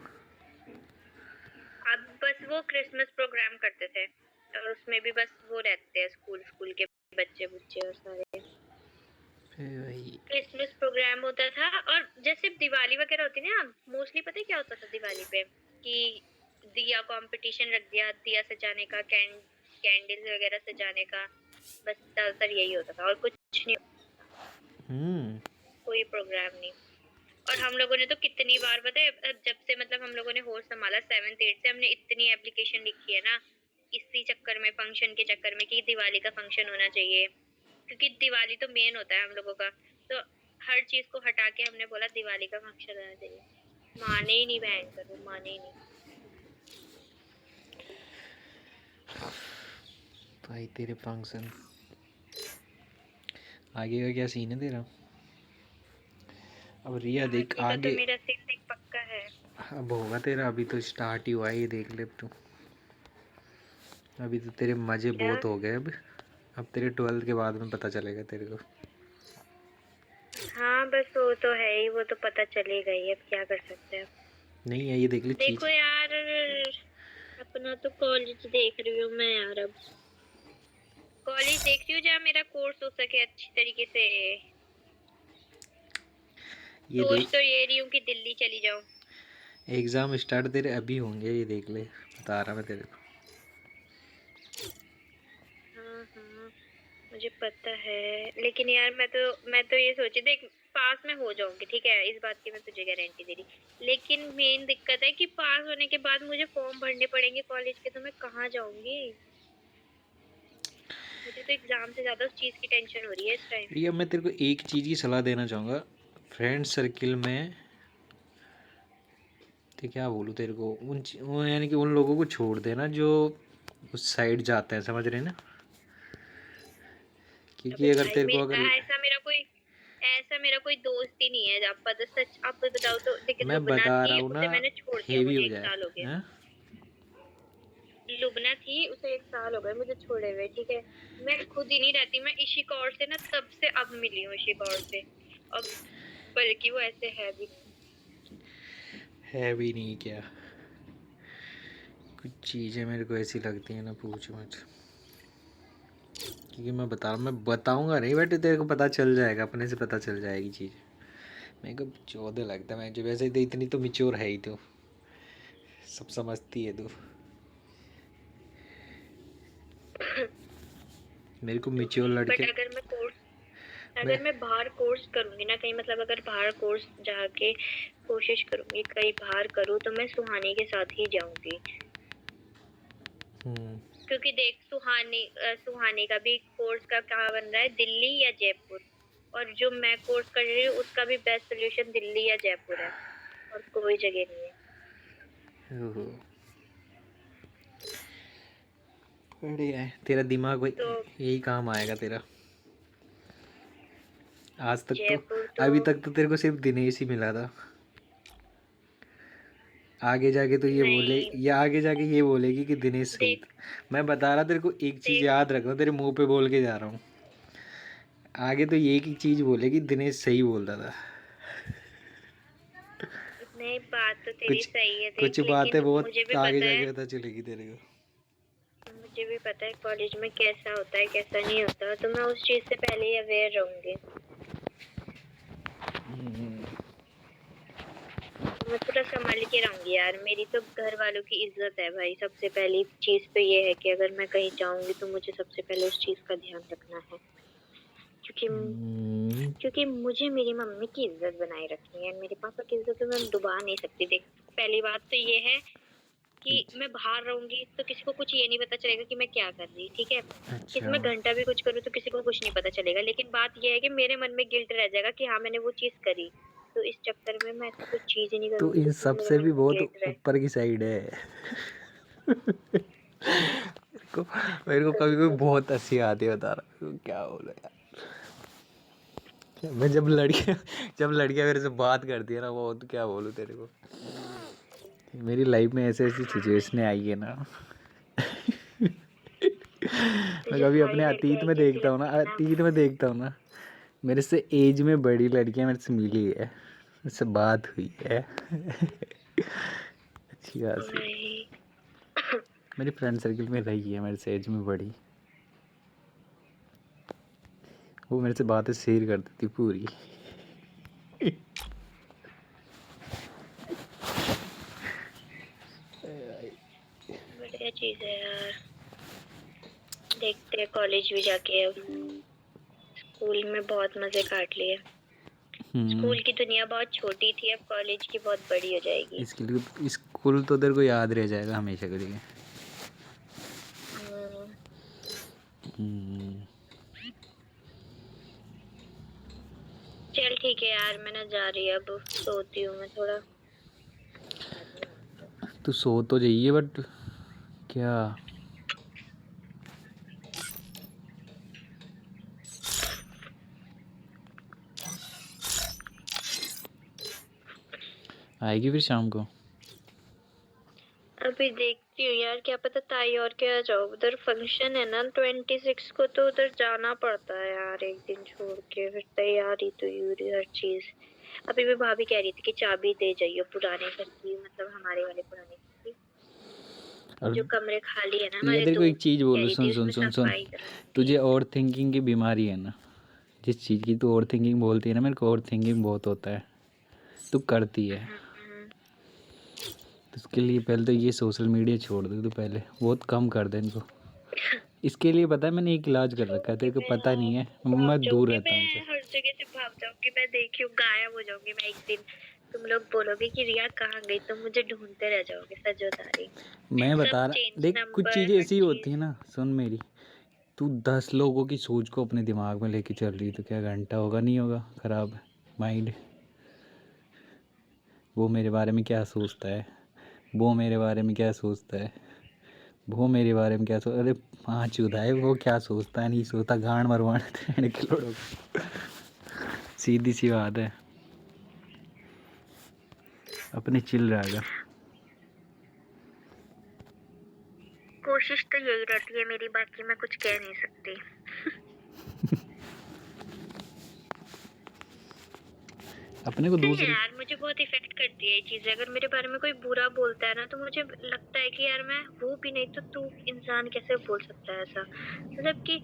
S2: अब बस वो क्रिसमस प्रोग्राम करते थे और उसमें भी बस वो रहते हैं स्कूल के बच्चे बुच्चे और सारे।
S3: फिर वही
S2: क्रिसमस प्रोग्राम होता था, और जैसे दिवाली वगैरह होती ना, मोस्टली पता है क्या होता था दिवाली पे, कि दिया कंपटीशन रख दिया, दिया सजाने का, कैंडल्स वगैरह सजाने का, बस ज्यादातर यही होता था और कुछ नहीं, कोई प्रोग्राम नहीं। और हम लोगों ने तो कितनी बार पता है, जब से मतलब हम लोगों ने होश संभाला 7th 8th से, हमने इतनी एप्लीकेशन लिखी है ना इसी चक्कर में, फंक्शन के चक्कर में, कि दिवाली का फंक्शन होना चाहिए, क्योंकि दिवाली तो मेन होता है हम लोगों का। तो हर चीज को हटा के हमने बोला दिवाली का फंक्शन होना चाहिए। माने ही नहीं, बहन कर वो माने ही नहीं।
S3: भाई तेरे फंक्शन आगे का क्या सीन है तेरा? अब रिया देख
S2: आगे का
S3: आगे
S2: तो मेरा सीन देख पक्का है।
S3: अब होगा तेरा, अभी तो स्टार्ट ही हुआ है, ये देख ले तू। अभी तो तेरे मजे
S2: क्या?
S3: बहुत हो गए। अब तेरे 12th के बाद में पता चलेगा तेरे को।
S2: हाँ बस वो तो है ही, वो तो पता चलेगा ही, अब क्या कर सकते हैं।
S3: नहीं है, ये देख ले चीज।
S2: देखो यार, अपना तो कॉलेज देख रही हूँ मैं यार, अब कॉलेज देख रही हूँ जहाँ मेरा कोर्स हो सके अच्छी तरीके से।
S3: ये
S2: सोच
S3: देख
S2: तो ये रही हूँ कि दिल्ली चली जाऊँ।
S3: एग्जाम स्टार्ट तेरे अभी होंगे, ये देख ले, बता रहा मैं तेरे को।
S2: हाँ हाँ मुझे पता है, लेकिन यार मैं तो ये सोची, देख पास में हो जाऊंगी, ठीक है, इस बात की मैं तुझे गारंटी दे रही, लेकिन मेन दिक्कत है कि पास होने के बाद मुझे फॉर्म भरने पड़ेंगे कॉलेज के, तो मैं कहाँ जाऊंगी? मुझे तो एग्जाम से ज्यादा उस चीज की टेंशन हो रही है इस टाइम।
S3: रिया मैं तेरे को एक चीज़ की सलाह देना चाहूँगा, फ्रेंड सर्किल में तो क्या बोलूँ तेरे को, वो यानी कि उन लोगों को छोड़ देना जो उस साइड जाते हैं, समझ रहे हैं ना?
S2: अबे
S3: क्योंकि अगर
S2: भाई
S3: तेरे को अगर
S2: ऐसा मेरा कोई दोस्त ही नहीं है। आप पता सच आप बताओ तो, देखिए
S3: मैं
S2: लुबना
S3: बता रहा
S2: थी,
S3: हूँ ना,
S2: उसे मैंने छोड़ दिया,
S3: हेवी
S2: मुझे
S3: हो
S2: 1
S3: जाए
S2: साल हो गया।
S3: हैं।
S2: लुबना थी, उसे 1 साल हो गए मुझे छोड़े हुए, ठीक है। मैं खुद ही नहीं रहती, मैं इसी कौर से ना तब से अब मिली हूँ इसी कौर से, अब बल्कि वो ऐसे है भी नहीं।
S3: है भी नहीं क्या? कुछ चीज़ें मेरे को ऐसी लगती हैं ना, पूछ मत। क्योंकि मैं बताऊंगा नहीं, बट तेरे को पता चल जाएगा, अपने से पता चल जाएगी चीज़। मेरे को 14 लगता है, मैं जो वैसे तो इतनी तो मिच्योर है ही, तो सब समझती है तू। मेरे को मिच्योर
S2: बट
S3: लड़के
S2: अगर मैं बाहर कोर्स करूंगी ना कहीं, मतलब अगर बाहर कोर्स जाके कोशिश करूंगी कहीं बाहर करूँ, तो मैं सुहानी के साथ ही जाऊंगी, क्योंकि देख सुहानी का भी कोर्स का कहाँ बन रहा है, दिल्ली या जयपुर, और जो मैं कोर्स कर रही हूँ उसका भी बेस्ट सोल्यूशन दिल्ली या जयपुर है, और कोई जगह नहीं है।
S3: ओहो, बढ़िया है तेरा दिमाग भाई,
S2: तो
S3: यही काम आएगा तेरा। आज तक तो
S2: जयपुर तो
S3: अभी तक तो तेरे को सिर्फ दिनेश ही मिला था। आगे जाके तो ये बोले,
S2: नहीं,
S3: या आगे जाके ये बोलेगी कि दिनेश सही
S2: देख
S3: था। मैं बता रहा तेरे को, एक चीज़
S2: देख
S3: याद रखना, तेरे मुंह पे बोल के जा रहा हूँ। आगे तो ये एक चीज़ बोलेगी, दिनेश सही बोलता था।
S2: नहीं, बात तो तेरी
S3: कुछ
S2: सही है
S3: कुछ
S2: देख,
S3: बातें
S2: लेकिन
S3: बहुत
S2: मुझे भी
S3: आगे
S2: पता है,
S3: जाके पता चलेगी तेरे को।
S2: मुझे भी पता है कॉलेज में कैसा होता है कैसा नहीं होता, तो मैं उस चीज से पहले ही अवेयर रहूंगी। मैं पूरा संभाल के रहूंगी यार, मेरी तो घर वालों की इज्जत है भाई, सबसे पहली चीज तो ये है कि अगर मैं कहीं जाऊंगी तो मुझे सबसे पहले उस चीज का ध्यान रखना है, क्योंकि मुझे मेरी मम्मी की इज्जत बनाए रखनी है, मेरे पापा की इज्जत तो मैं डुबा नहीं सकती। देख पहली बात तो ये है कि मैं बाहर रहूंगी तो किसी को कुछ ये नहीं पता चलेगा कि मैं क्या कर रही, ठीक है। किसी
S3: अच्छा,
S2: मैं घंटा भी कुछ करूँ तो किसी को कुछ नहीं पता चलेगा, लेकिन बात ये है कि मेरे मन में गिल्ट रह जाएगा कि हाँ मैंने वो चीज करी, तो इस चक्कर में मैं ऐसी कुछ चीज ही नहीं
S3: तो
S2: करूंगी
S3: इन
S2: जिसमें
S3: सब
S2: मेरे
S3: से
S2: मन
S3: भी
S2: में
S3: बहुत
S2: गिल्ट रहे।
S3: ऊपर की साइड है। मेरे को कभी कभी बहुत हंसी आती है, बता रहा हूँ क्या बोलो यार। मैं जब लड़कियां मेरे से बात करती है ना, वो तो क्या बोलूँ तेरे को। मेरी लाइफ में ऐसी ऐसी सिचुएशनें आई है ना। मैं कभी अपने अतीत में देखता हूँ ना, अतीत में देखता हूँ ना, मेरे से एज में बड़ी लड़कियां मेरे से मिली है, मुझसे बात हुई है। अच्छी खासी
S2: वही।
S3: मेरी फ्रेंड सर्कल में रही है मेरे से एज में बड़ी, वो मेरे से बातें शेयर करती थी पूरी।
S2: बढ़िया चीज है यार। देखते हैं कॉलेज भी जाके, अब स्कूल में बहुत मजे काट लिए। स्कूल की दुनिया बहुत छोटी थी, अब कॉलेज की बहुत बड़ी हो जाएगी।
S3: इसके लिए स्कूल तो तेरे को याद रह जाएगा हमेशा के लिए। हम्म,
S2: चल ठीक है यार, मैं ना जा रही है, अब सोती हूँ मैं थोड़ा।
S3: तू सो तो जाइए, बट क्या आएगी फिर शाम को?
S2: अभी देखती हूँ यार, क्या पता ताई और क्या जाओ, उधर फंक्शन है ना 26 को, तो उधर जाना पड़ता है यार, एक दिन छोड़ के। फिर तैयारी तो यूरी हर चीज। अभी भी भाभी कह रही थी कि चाबी दे जाइयो पुराने घर की, मतलब हमारे वाले पुराने घर की,
S3: और
S2: जो कमरे खाली है ना
S3: ये
S2: हमारे
S3: तेरे को
S2: दो,
S3: एक चीज़
S2: कह
S3: बोलूँ,
S2: रही
S3: सुन
S2: थी
S3: सुन
S2: उसमें
S3: सुन सुन,
S2: सफाई करानी
S3: तुझे
S2: थी।
S3: ओवर थिंकिंग की बीमारी है ना, जिस चीज़ की तू ओवर थिंकिंग बोलती है ना, मेरे को ओवर थिंकिंग बहुत होता है, तू करती है। तो उसके लिए पहले तो ये सोशल मीडिया छोड़ दे, तो पहले बहुत कम कर दे इनको। इसके लिए पता है मैंने एक इलाज कर रखा है, तेरे को पता नहीं है,
S2: भाग
S3: मैं दूर
S2: जाऊंगी,
S3: रहता हूँ इनसे।
S2: मैं हर जगह से भाग जाऊंगी, मैं देखी हूँ गायब हो जाऊंगी मैं एक दिन। तुम लोग बोलोगे कि रिया कहाँ गई, तुम मुझे ढूंढते रह जाओगे, सच बता रही।
S3: मैं
S2: सब
S3: बता रहा,
S2: चेंज
S3: देख कुछ
S2: नंबर
S3: चीज़ें
S2: हर
S3: ऐसी होती
S2: चीज।
S3: है ना, सुन मेरी, तू 10 लोगों की सोच को अपने दिमाग में लेके चल रही है, तो क्या घंटा होगा नहीं होगा खराब माइंड? वो मेरे बारे में क्या सोचता है, वो मेरे बारे में क्या सोचता है, वो मेरे बारे में क्या सोच, अरे 5 है, वो क्या सोचता है नहीं सोचता, गांड मरवाने के लोग, सीधी सी बात है, अपने चिल रहा कर।
S2: कोशिश तो यही रहती है मेरी, बाकी मैं कुछ कह नहीं सकती।
S3: अपने को
S2: नहीं
S3: दूसरे
S2: यार, मुझे बहुत इफेक्ट करती है ये चीजें। अगर मेरे बारे में कोई बुरा बोलता है ना, तो मुझे लगता है कि यार मैं वो भी नहीं तो तू इंसान कैसे बोल सकता है ऐसा। मतलब कि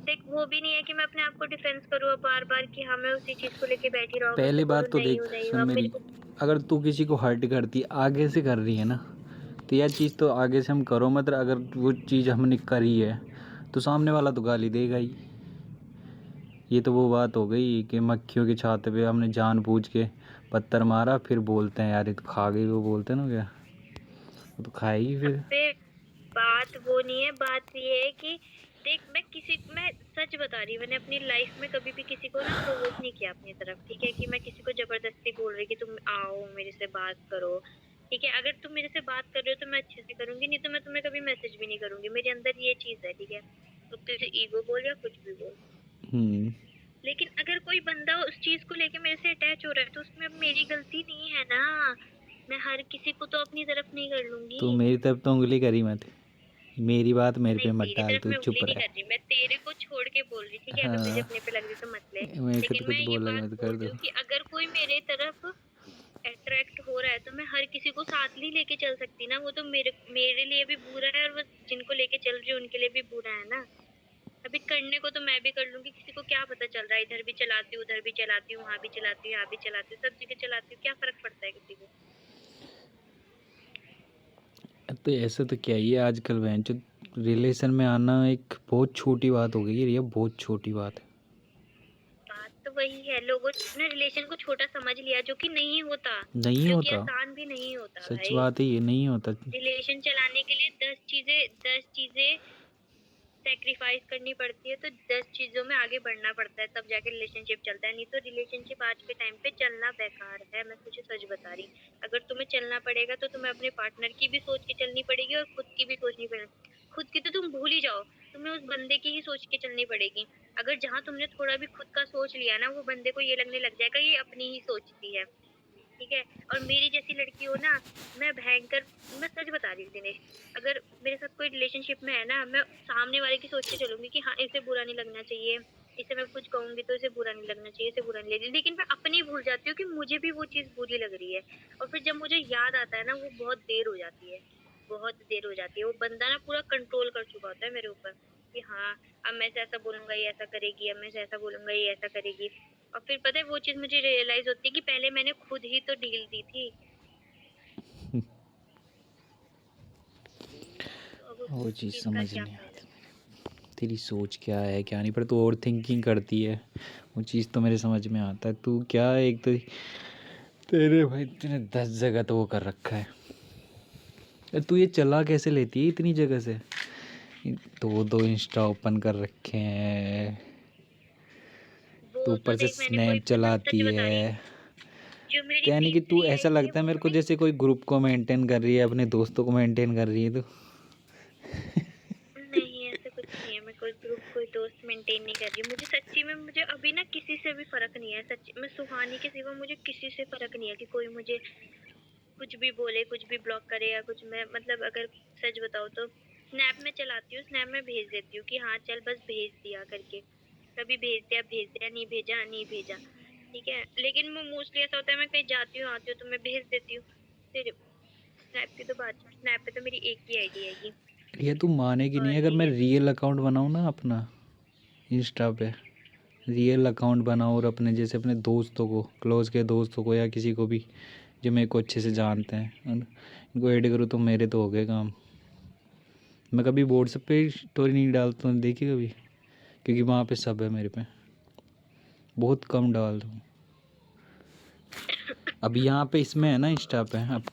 S2: देख, वो भी नहीं है कि मैं अपने आप को डिफेंस करूँ अब बार बार कि हाँ मैं उसी चीज को लेके बैठी रहूँ, मैं
S3: पहली
S2: उसको
S3: बात
S2: बोलूँ
S3: तो
S2: नहीं
S3: देख,
S2: हूँ नहीं
S3: सुन
S2: हूँ, अब मेरे
S3: मेरी,
S2: को।
S3: अगर तू किसी को हर्ट करती आगे से कर रही है ना, तो यह चीज़ तो आगे से हम करो, मतलब अगर वो चीज़ हमने करी है तो सामने वाला तो गाली देगा ही। ये तो वो बात हो गई कि मक्खियों के छाते पे हमने जानबूझ के पत्थर मारा, फिर बोलते हैं यार ये तो खा गई, वो बोलते हैं ना, क्या वो तो खाएगी फिर।
S2: अबे बात वो नहीं है, बात ये है कि देख, मैं सच बता रही हूँ, मैंने अपनी लाइफ में कभी भी किसी को ना प्रोवोक नहीं किया अपनी तरफ, ठीक है, कि मैं किसी को जबरदस्ती बोल रही कि तुम आओ मेरे से बात करो। ठीक है, अगर तुम मेरे से बात कर रहे हो तो मैं अच्छे से करूंगी, नहीं तो मैं तुम्हें कभी मैसेज भी नहीं करूंगी। मेरे अंदर ये चीज है, ठीक है, तो तुझे ईगो बोल या कुछ भी बोल।
S3: हम्म
S2: लेकिन अगर कोई बंदा उस चीज को लेके मेरे से अटैच हो रहा है, तो उसमें अब मेरी गलती नहीं है ना। मैं हर किसी को तो अपनी तरफ नहीं कर लूंगी।
S3: तो मेरी तरफ तो उंगली करी मत, मेरी बात मेरे
S2: नहीं,
S3: पे मत
S2: तेरी
S3: डाल,
S2: तरफ
S3: तू
S2: मैं उंगली
S3: चुप
S2: नहीं
S3: रह।
S2: कर रही, मैं तेरे को छोड़ के बोल रही, ठीक है, अगर तुझे
S3: हाँ,
S2: अपने पे लग रही तो मत ले।
S3: मेरे से तो
S2: लेकिन
S3: कुछ
S2: मैं ये
S3: बोला ही
S2: बात
S3: मत,
S2: बोल
S3: कर
S2: रही
S3: दो।
S2: हूँ कि अगर कोई मेरे तरफ अट्रैक्ट हो रहा है, तो मैं हर किसी को साथ ही लेके चल सकती ना। वो तो मेरे मेरे लिए भी बुरा है, और वो जिनको लेके चल रही है उनके लिए भी बुरा है ना। अभी करने को तो मैं भी कर लूंगी, किसी को क्या पता चल रहा है, इधर भी चलाती हूँ, उधर भी चलाती हूँ, वहां भी चलाती हूँ, यहाँ भी चलाती हूँ, सब जगह चलाती हूँ, क्या फर्क पड़ता है किसी को।
S3: तो ऐसा तो क्या ही है, आजकल बहन जो रिलेशन में आना एक बहुत छोटी बात हो गई है, ये बहुत छोटी बात है।
S2: बात तो वही है, लोगों ने रिलेशन को छोटा समझ लिया, जो कि नहीं होता,
S3: नहीं
S2: जो कि
S3: होता,
S2: आसान भी नहीं होता
S3: सच
S2: भाई।
S3: बात है, ये नहीं होता।
S2: रिलेशन चलाने के लिए 10 चीजें सेक्रीफाइस करनी पड़ती है, तो 10 चीजों में आगे बढ़ना पड़ता है, तब जाके रिलेशनशिप चलता है। नहीं तो रिलेशनशिप आज के टाइम पे चलना बेकार है, मैं तुझे सच बता रही। अगर तुम्हें चलना पड़ेगा तो तुम्हें अपने पार्टनर की भी सोच के चलनी पड़ेगी, और खुद की भी सोचनी पड़ेगी। खुद की तो तुम भूल ही जाओ, तुम्हें उस बंदे की ही सोच के चलनी पड़ेगी। अगर जहां तुमने थोड़ा भी खुद का सोच लिया ना, वो बंदे को ये लगने लग जाएगा ये अपनी ही सोचती है। ठीक है। और मेरी जैसी लड़की हो ना, मैं भयंकर, मैं सच बता रही हूँ दिनेश, अगर मेरे साथ कोई रिलेशनशिप में है ना, मैं सामने वाले की सोच के चलूंगी कि हाँ इसे बुरा नहीं लगना चाहिए, इसे मैं कुछ कहूंगी तो इसे बुरा नहीं लगना चाहिए, इसे बुरा नहीं लगना, लेकिन मैं अपनी भूल जाती हूँ कि मुझे भी वो चीज बुरी लग रही है। और फिर जब मुझे याद आता है ना, वो बहुत देर हो जाती है, बहुत देर हो जाती है। वो बंदा ना पूरा कंट्रोल कर चुका होता है मेरे ऊपर कि हाँ अब मैं इसे ऐसा बोलूंगा ये ऐसा करेगी, अब मैं इसे ऐसा बोलूंगा ये ऐसा करेगी। और फिर पता है वो चीज मुझे रियलाइज होती है कि पहले मैंने खुद ही तो डील दी थी। तो अब
S3: वो
S2: उस
S3: चीज़
S2: चीज का
S3: समझ
S2: क्या
S3: नहीं
S2: फायदा।
S3: आती तेरी सोच क्या है क्या नहीं, पर तू ओवर थिंकिंग करती है, वो चीज़ तो मेरे समझ में आता है। तू क्या एक तो तेरे भाई तूने 10 जगह तो वो कर रखा है। यार तू ये चला कैसे लेती है इतनी जगह से? दो दो इंस्टा ओपन कर रखे हैं, तो
S2: वो तो
S3: ऊपर से
S2: देख मैंने कोई
S3: स्नैप
S2: मतलब
S3: चलाती
S2: सच बता रही
S3: है।
S2: हूँ, जो मेरी
S3: तो यानी कि तू
S2: तीसरी
S3: ऐसा
S2: आईडी है
S3: लगता है
S2: वो
S3: मेरे को
S2: मैंने,
S3: जैसे कोई ग्रुप को मेंटेन कर रही है, अपने दोस्तों को मेंटेन कर रही है। तो
S2: नहीं ऐसा कुछ नहीं है, मैं कोई ग्रुप कोई दोस्त मेंटेन नहीं कर रही हूँ। मुझे सच्ची में, मुझे अभी ना किसी से भी फर्क नहीं है सच्ची में, सुहानी के सिवा मुझे किसी से फर्क नहीं है कि कोई मुझे कुछ भी बोले, कुछ भी ब्लॉक करे या कुछ। मैं मतलब अगर सच बताऊँ तो स्नैप में चलाती हूँ, स्नैप में भेज देती हूँ कि हाँ चल बस भेज दिया करके, कभी भेज दिया, नहीं भेजा नहीं भेजा, ठीक है। लेकिन वो मोस्टली ऐसा होता है मैं कहीं जाती हूँ आती हूँ तो मैं भेज देती हूँ। फिर स्नैप की तो बात, स्नैप पे तो मेरी एक ही आईडी है
S3: ये तू मानेगी नहीं,
S2: और
S3: अगर मैं
S2: ठीक है।
S3: रियल अकाउंट बनाऊँ ना अपना इंस्टा पे, रियल अकाउंट बनाऊँ और अपने जैसे अपने दोस्तों को, क्लोज के दोस्तों को या किसी को भी जो मेरे को अच्छे से जानते हैं इनको ऐड करूँ, तो मेरे तो हो गए काम। मैं कभी व्हाट्सएप पे स्टोरी नहीं डालता हूँ, देखी कभी? क्योंकि वहाँ पे सब है मेरे पे, बहुत कम डालता हूँ। अब यहाँ पे इसमें है ना इंस्टा पे, अब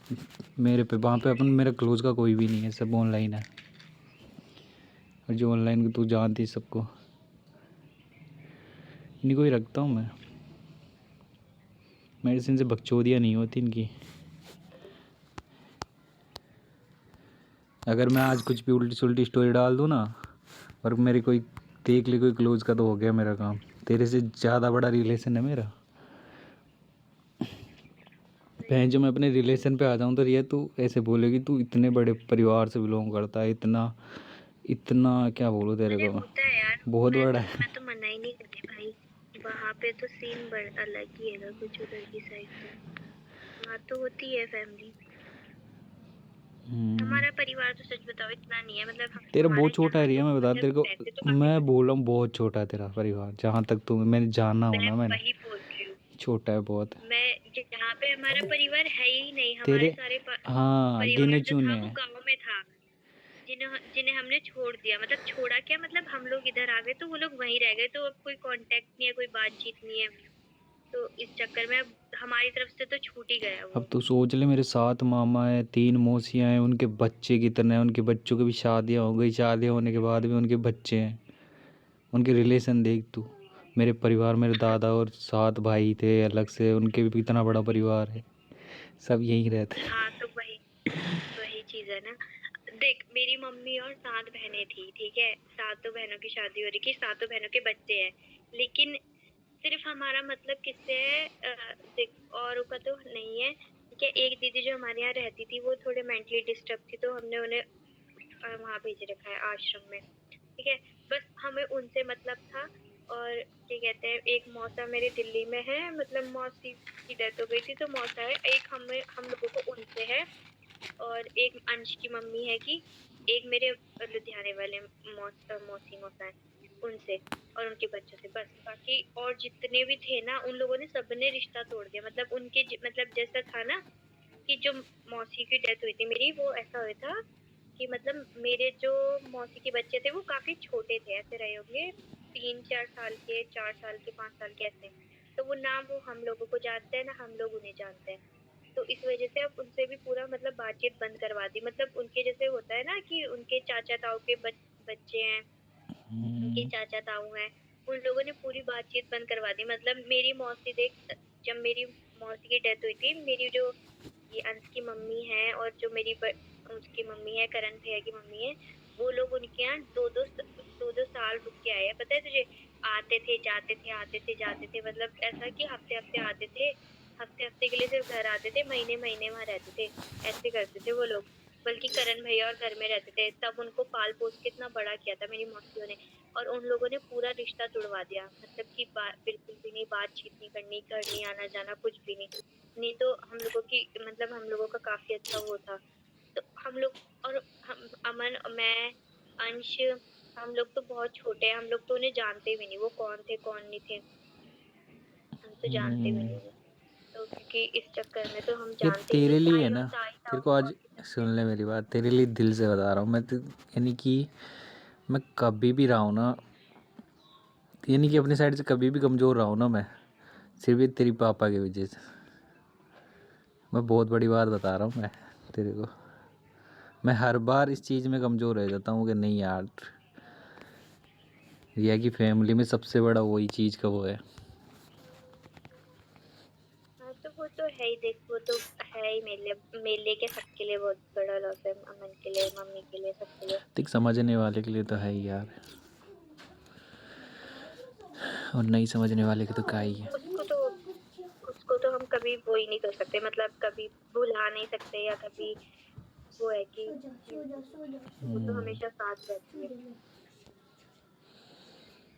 S3: मेरे पे वहाँ पे अपन मेरा क्लोज का कोई भी नहीं है, सब ऑनलाइन है। और जो ऑनलाइन तू जानती सबको, इन्हीं को ही रखता हूँ मैं। मेडिसिन से बकचोदियाँ नहीं होती इनकी। अगर मैं आज कुछ भी उल्टी सुल्टी स्टोरी डाल दूँ ना, और मेरी कोई देख ले कोई क्लोज का, तो हो गया मेरा काम। तेरे से ज़्यादा बड़ा रिलेशन है मेरा। बहन जो मैं अपने रिलेशन पे आ जाऊँ तो रिया तू ऐसे बोलेगी तू इतने बड़े परिवार से बिलोंग करता है, इतना इतना क्या बोलूँ तेरे
S2: अरे
S3: को मैं,
S2: होता है यार,
S3: बहुत बड़ा
S2: मैं
S3: है।
S2: तो मना ही नहीं करती भाई, वहाँ पे तो सीन बड़ अलग ही है कुछ उधर की साइड तो, वहाँ तो होती है फैमिली।
S3: हम्म,
S2: हमारा परिवार तो सच बताओ इतना नहीं है, मतलब
S3: तेरा
S2: हमारे
S3: बहुत छोटा
S2: यहाँ
S3: है रिया,
S2: तो
S3: मैं बता
S2: मतलब
S3: तेरे को,
S2: वैसे तो काफी
S3: मैं
S2: बड़े,
S3: बोल रहा हूँ बहुत छोटा है तेरा परिवार, जहाँ तक तू मैंने जाना हो
S2: मैं
S3: ना मैंने,
S2: वही बोल रही हूँ।
S3: छोटा है बहुत।
S2: मैं यहाँ पे हमारा परिवार है ही नहीं, हमारे
S3: तेरे
S2: सारे
S3: हाँ
S2: परिवार
S3: गिने
S2: जो था
S3: चुने
S2: वो
S3: हैं।
S2: गांव में था, जिन्हें जिन्हें हमने छोड़ दिया, मतलब छोड़ा क्या, मतलब हम लोग इधर आ गए तो वो लोग वहीं रह गए, तो अब कोई कांटेक्ट नहीं है, कोई बातचीत नहीं है। तो इस चक्कर में अब हमारी तरफ से तो छूट ही गया
S3: अब
S2: वो।
S3: तो सोच ले, मेरे 7 मामा हैं, 3 मौसियाँ हैं, उनके बच्चे कितने हैं, उनके बच्चों की भी शादियाँ हो गई, शादियाँ होने के बाद भी उनके बच्चे हैं। उनके रिलेशन देख तू। मेरे परिवार, मेरे दादा और 7 भाई थे अलग से, उनके भी इतना बड़ा परिवार है, सब यहीं रहते हैं।
S2: हाँ तो वही वही चीज है ना। देख मेरी मम्मी और 7 बहनें थी, ठीक है, सातों बहनों की शादी हो रही थी, सातों बहनों के बच्चे हैं, लेकिन सिर्फ हमारा मतलब किससे है, देख औरों का तो नहीं है, ठीक है। एक दीदी जो हमारे यहाँ रहती थी वो थोड़े मेंटली डिस्टर्ब थी, तो हमने उन्हें वहाँ भेज रखा है आश्रम में, ठीक है। बस हमें उनसे मतलब था। और क्या कहते हैं, एक मौसा मेरे दिल्ली में है, मतलब मौसी की डेथ हो गई थी तो मौसा है एक, हमें हम लोगों को उनसे है। और एक अंश की मम्मी है कि, एक मेरे लुधियाने वाले मौसी मौसा है उनसे, और उनके बच्चों से बस। बाकी और जितने भी थे ना उन लोगों ने सबने रिश्ता तोड़ दिया, मतलब उनके मतलब जैसा था ना कि जो मौसी की डेथ हुई थी मेरी, वो ऐसा हुआ था कि मतलब मेरे जो मौसी के बच्चे थे वो काफी छोटे थे, ऐसे रहे होंगे 3-4 साल के, 4 साल के, 5 साल के ऐसे। तो वो ना वो हम लोगों को जानते हैं ना हम लोग उन्हें जानते हैं। तो इस वजह से अब उनसे भी पूरा मतलब बातचीत बंद करवा दी, मतलब उनके जैसे होता है ना कि उनके चाचा ताऊ के बच्चे हैं, उनके चाचा ताऊ हैं, उन लोगों ने पूरी बातचीत बंद करवा दी। मतलब मेरी मौसी देख, जब मेरी मौसी की डेथ हुई थी, मेरी जो ये अंश की मम्मी है और जो मेरी उसकी मम्मी है, करण भैया की मम्मी है, वो लोग उनके यहाँ दो दो साल रुक के आए हैं, पता है तुझे। आते थे जाते थे, आते थे जाते थे, मतलब ऐसा कि हफ्ते हफ्ते आते थे, हफ्ते हफ्ते के लिए सिर्फ घर आते थे, महीने महीने वहाँ रहते थे, ऐसे करते थे वो लोग। बल्कि करण भैया और घर में रहते थे, तब उनको पाल पोस के इतना बड़ा किया था मेरी मौसियों ने, और उन लोगों ने पूरा रिश्ता तुड़वा दिया। मतलब कि बिल्कुल भी नहीं, बातचीत नहीं करनी, घर नहीं आना जाना, कुछ भी नहीं। नहीं तो हम लोगों की मतलब हम लोगों का काफी अच्छा वो था। तो हम लोग और हम अमन, मैं, अंश, हम लोग तो बहुत छोटे हैं, हम लोग तो उन्हें जानते भी नहीं, वो कौन थे कौन नहीं थे, हम तो जानते भी नहीं उन्हें। तो क्योंकि इस चक्कर में तो हम
S3: ये
S2: जानते ही नहीं,
S3: तेरे लिए है
S2: ताई और
S3: ना,
S2: ताई
S3: तेरे
S2: ताऊ
S3: को आज
S2: और किसी
S3: सुन
S2: से।
S3: ले मेरी बात, तेरे लिए दिल से बता रहा हूँ मैं यानी कि मैं कभी भी रहा हूँ ना, यानी कि अपनी साइड से कभी भी कमज़ोर रहा हूँ ना मैं, सिर्फ ये तेरी पापा की वजह से। मैं बहुत बड़ी बात बता रहा हूँ मैं तेरे को। मैं हर बार इस चीज़ में कमज़ोर रह जाता हूँ कि नहीं यार, रिया की फैमिली में सबसे बड़ा वही चीज़ का वो है।
S2: हाँ तो वो तो है ही, देख वो तो है ही मेरे लिए क्या, सबके लिए बहुत बड़ा लॉस है, अमन के लिए, मम्मी के लिए, सबके लिए।
S3: देख समझने वाले के लिए तो है ही यार, और नहीं समझने वाले के तो क्या ही है।
S2: उसको तो हम कभी वो ही नहीं कर सकते, मतलब कभी भुला नहीं सकते, या कभी वो है कि वो तो हमेशा साथ रहती है।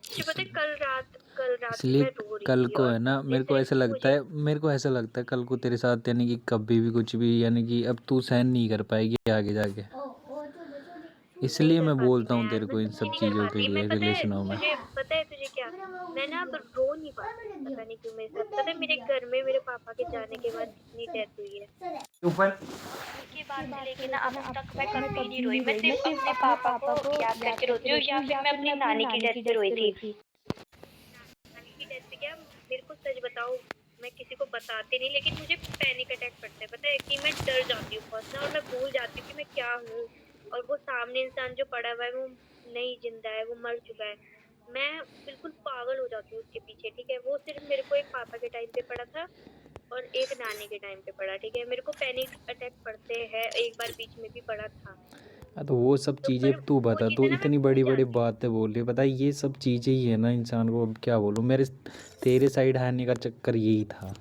S2: तुझे पता है कल रात भी
S3: इसलिए
S2: मैं रो रही
S3: कल
S2: थी,
S3: को
S2: और
S3: है ना,
S2: मुझे
S3: मेरे को ऐसा लगता है कल को तेरे साथ यानी कि कभी भी कुछ भी यानी कि अब तू सहन नहीं कर पाएगी आगे जाके,
S2: नहीं
S3: इसलिए
S2: कर
S3: मैं
S2: पाती
S3: बोलता
S2: मैं
S3: हूँ
S2: यार,
S3: तेरे
S2: मैं
S3: को इन
S2: सच्ची
S3: सब
S2: नहीं कर
S3: चीज़ों के
S2: पाती। मैं
S3: लिए रिलेशनों में।
S2: पता है तुझे क्या, मैं ना अब रो नहीं पाती, पता नहीं क्यों मेरे साथ। पता है मेरे घर में मेरे पापा के जाने के बाद कितनी डेथ हुई है,
S3: ऊपर
S2: उसके बाद से लेके ना अब तक मैं कभी नहीं रोई। मैं सिर्फ अपने पापा को याद करके रोती हूँ, या फिर मैं अपनी नानी की डेथ पे रोई थी। नानी की डेथ पे क्या, मेरे को सच बताओ, मैं किसी को बताती नहीं, लेकिन मुझे पैनिक अटैक पड़ता है, पता है कि मैं डर जाती हूँ बहुत ना, और मैं भूल जाती हूँ कि मैं क्या हूँ, और वो सामने इंसान जो पड़ा हुआ है वो नहीं जिंदा है, वो मर चुका है। मैं बिल्कुल पागल हो जाती हूँ उसके पीछे, ठीक है। वो सिर्फ मेरे को एक पापा के टाइम पे पड़ा था और एक नानी के टाइम पे पड़ा, ठीक है। मेरे को पैनिक अटैक पड़ते हैं, एक बार बीच में भी पड़ा था।
S3: हाँ तो वो सब
S2: तो
S3: चीज़ें
S2: पर
S3: अब तू
S2: वो
S3: बता, तू
S2: चीजें ना मैं
S3: इतनी
S2: भूल
S3: बड़ी बड़ी
S2: जाती हूँ।
S3: बातें बोल रही है, पता है ये सब चीज़ें ही है ना इंसान को, अब क्या बोलूँ, मेरे तेरे साइड आने का चक्कर यही था।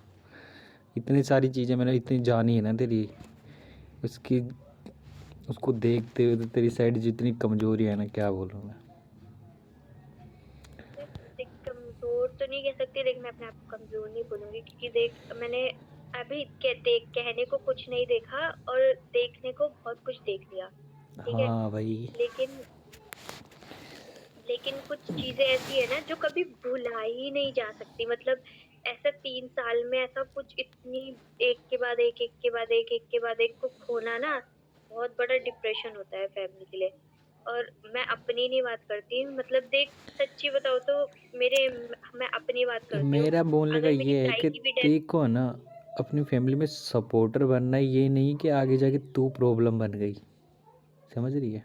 S3: इतनी सारी चीज़ें मैंने इतनी जानी है ना तेरी, उसकी उसको देखते हुए तो तेरी साइड जितनी कमजोरी है ना, क्या बोलूँ मैं।
S2: देख कमजोर तो नहीं कह सकती, देख मैं अपने आप को कमजोर नहीं बोलूंगी, क्योंकि देख मैंने अभी देख कहने को कुछ नहीं देखा, और देखने को बहुत कुछ देख लिया, ठीक है।
S3: हाँ भाई,
S2: लेकिन लेकिन कुछ चीजें ऐसी है ना जो कभी भुला ही नहीं जा सकती। मतलब ऐसा 3 साल में ऐसा कुछ इतनी, एक के बाद एक के बाद एक के बाद एक को खोना ना, बहुत बड़ा डिप्रेशन होता है फैमिली के लिए। और मैं अपनी नहीं बात करती, मतलब देख सच्ची बताओ तो मेरे मैं अपनी बात करती हूँ।
S3: मेरा बोलने का
S2: अगर मेरी
S3: ये है
S2: ताई
S3: कि
S2: की भी डेथ,
S3: देखो ना, अपनी फैमिली में सपोर्टर बनना है, ये नहीं कि आगे जाके तू प्रॉब्लम बन गई, समझ रही है।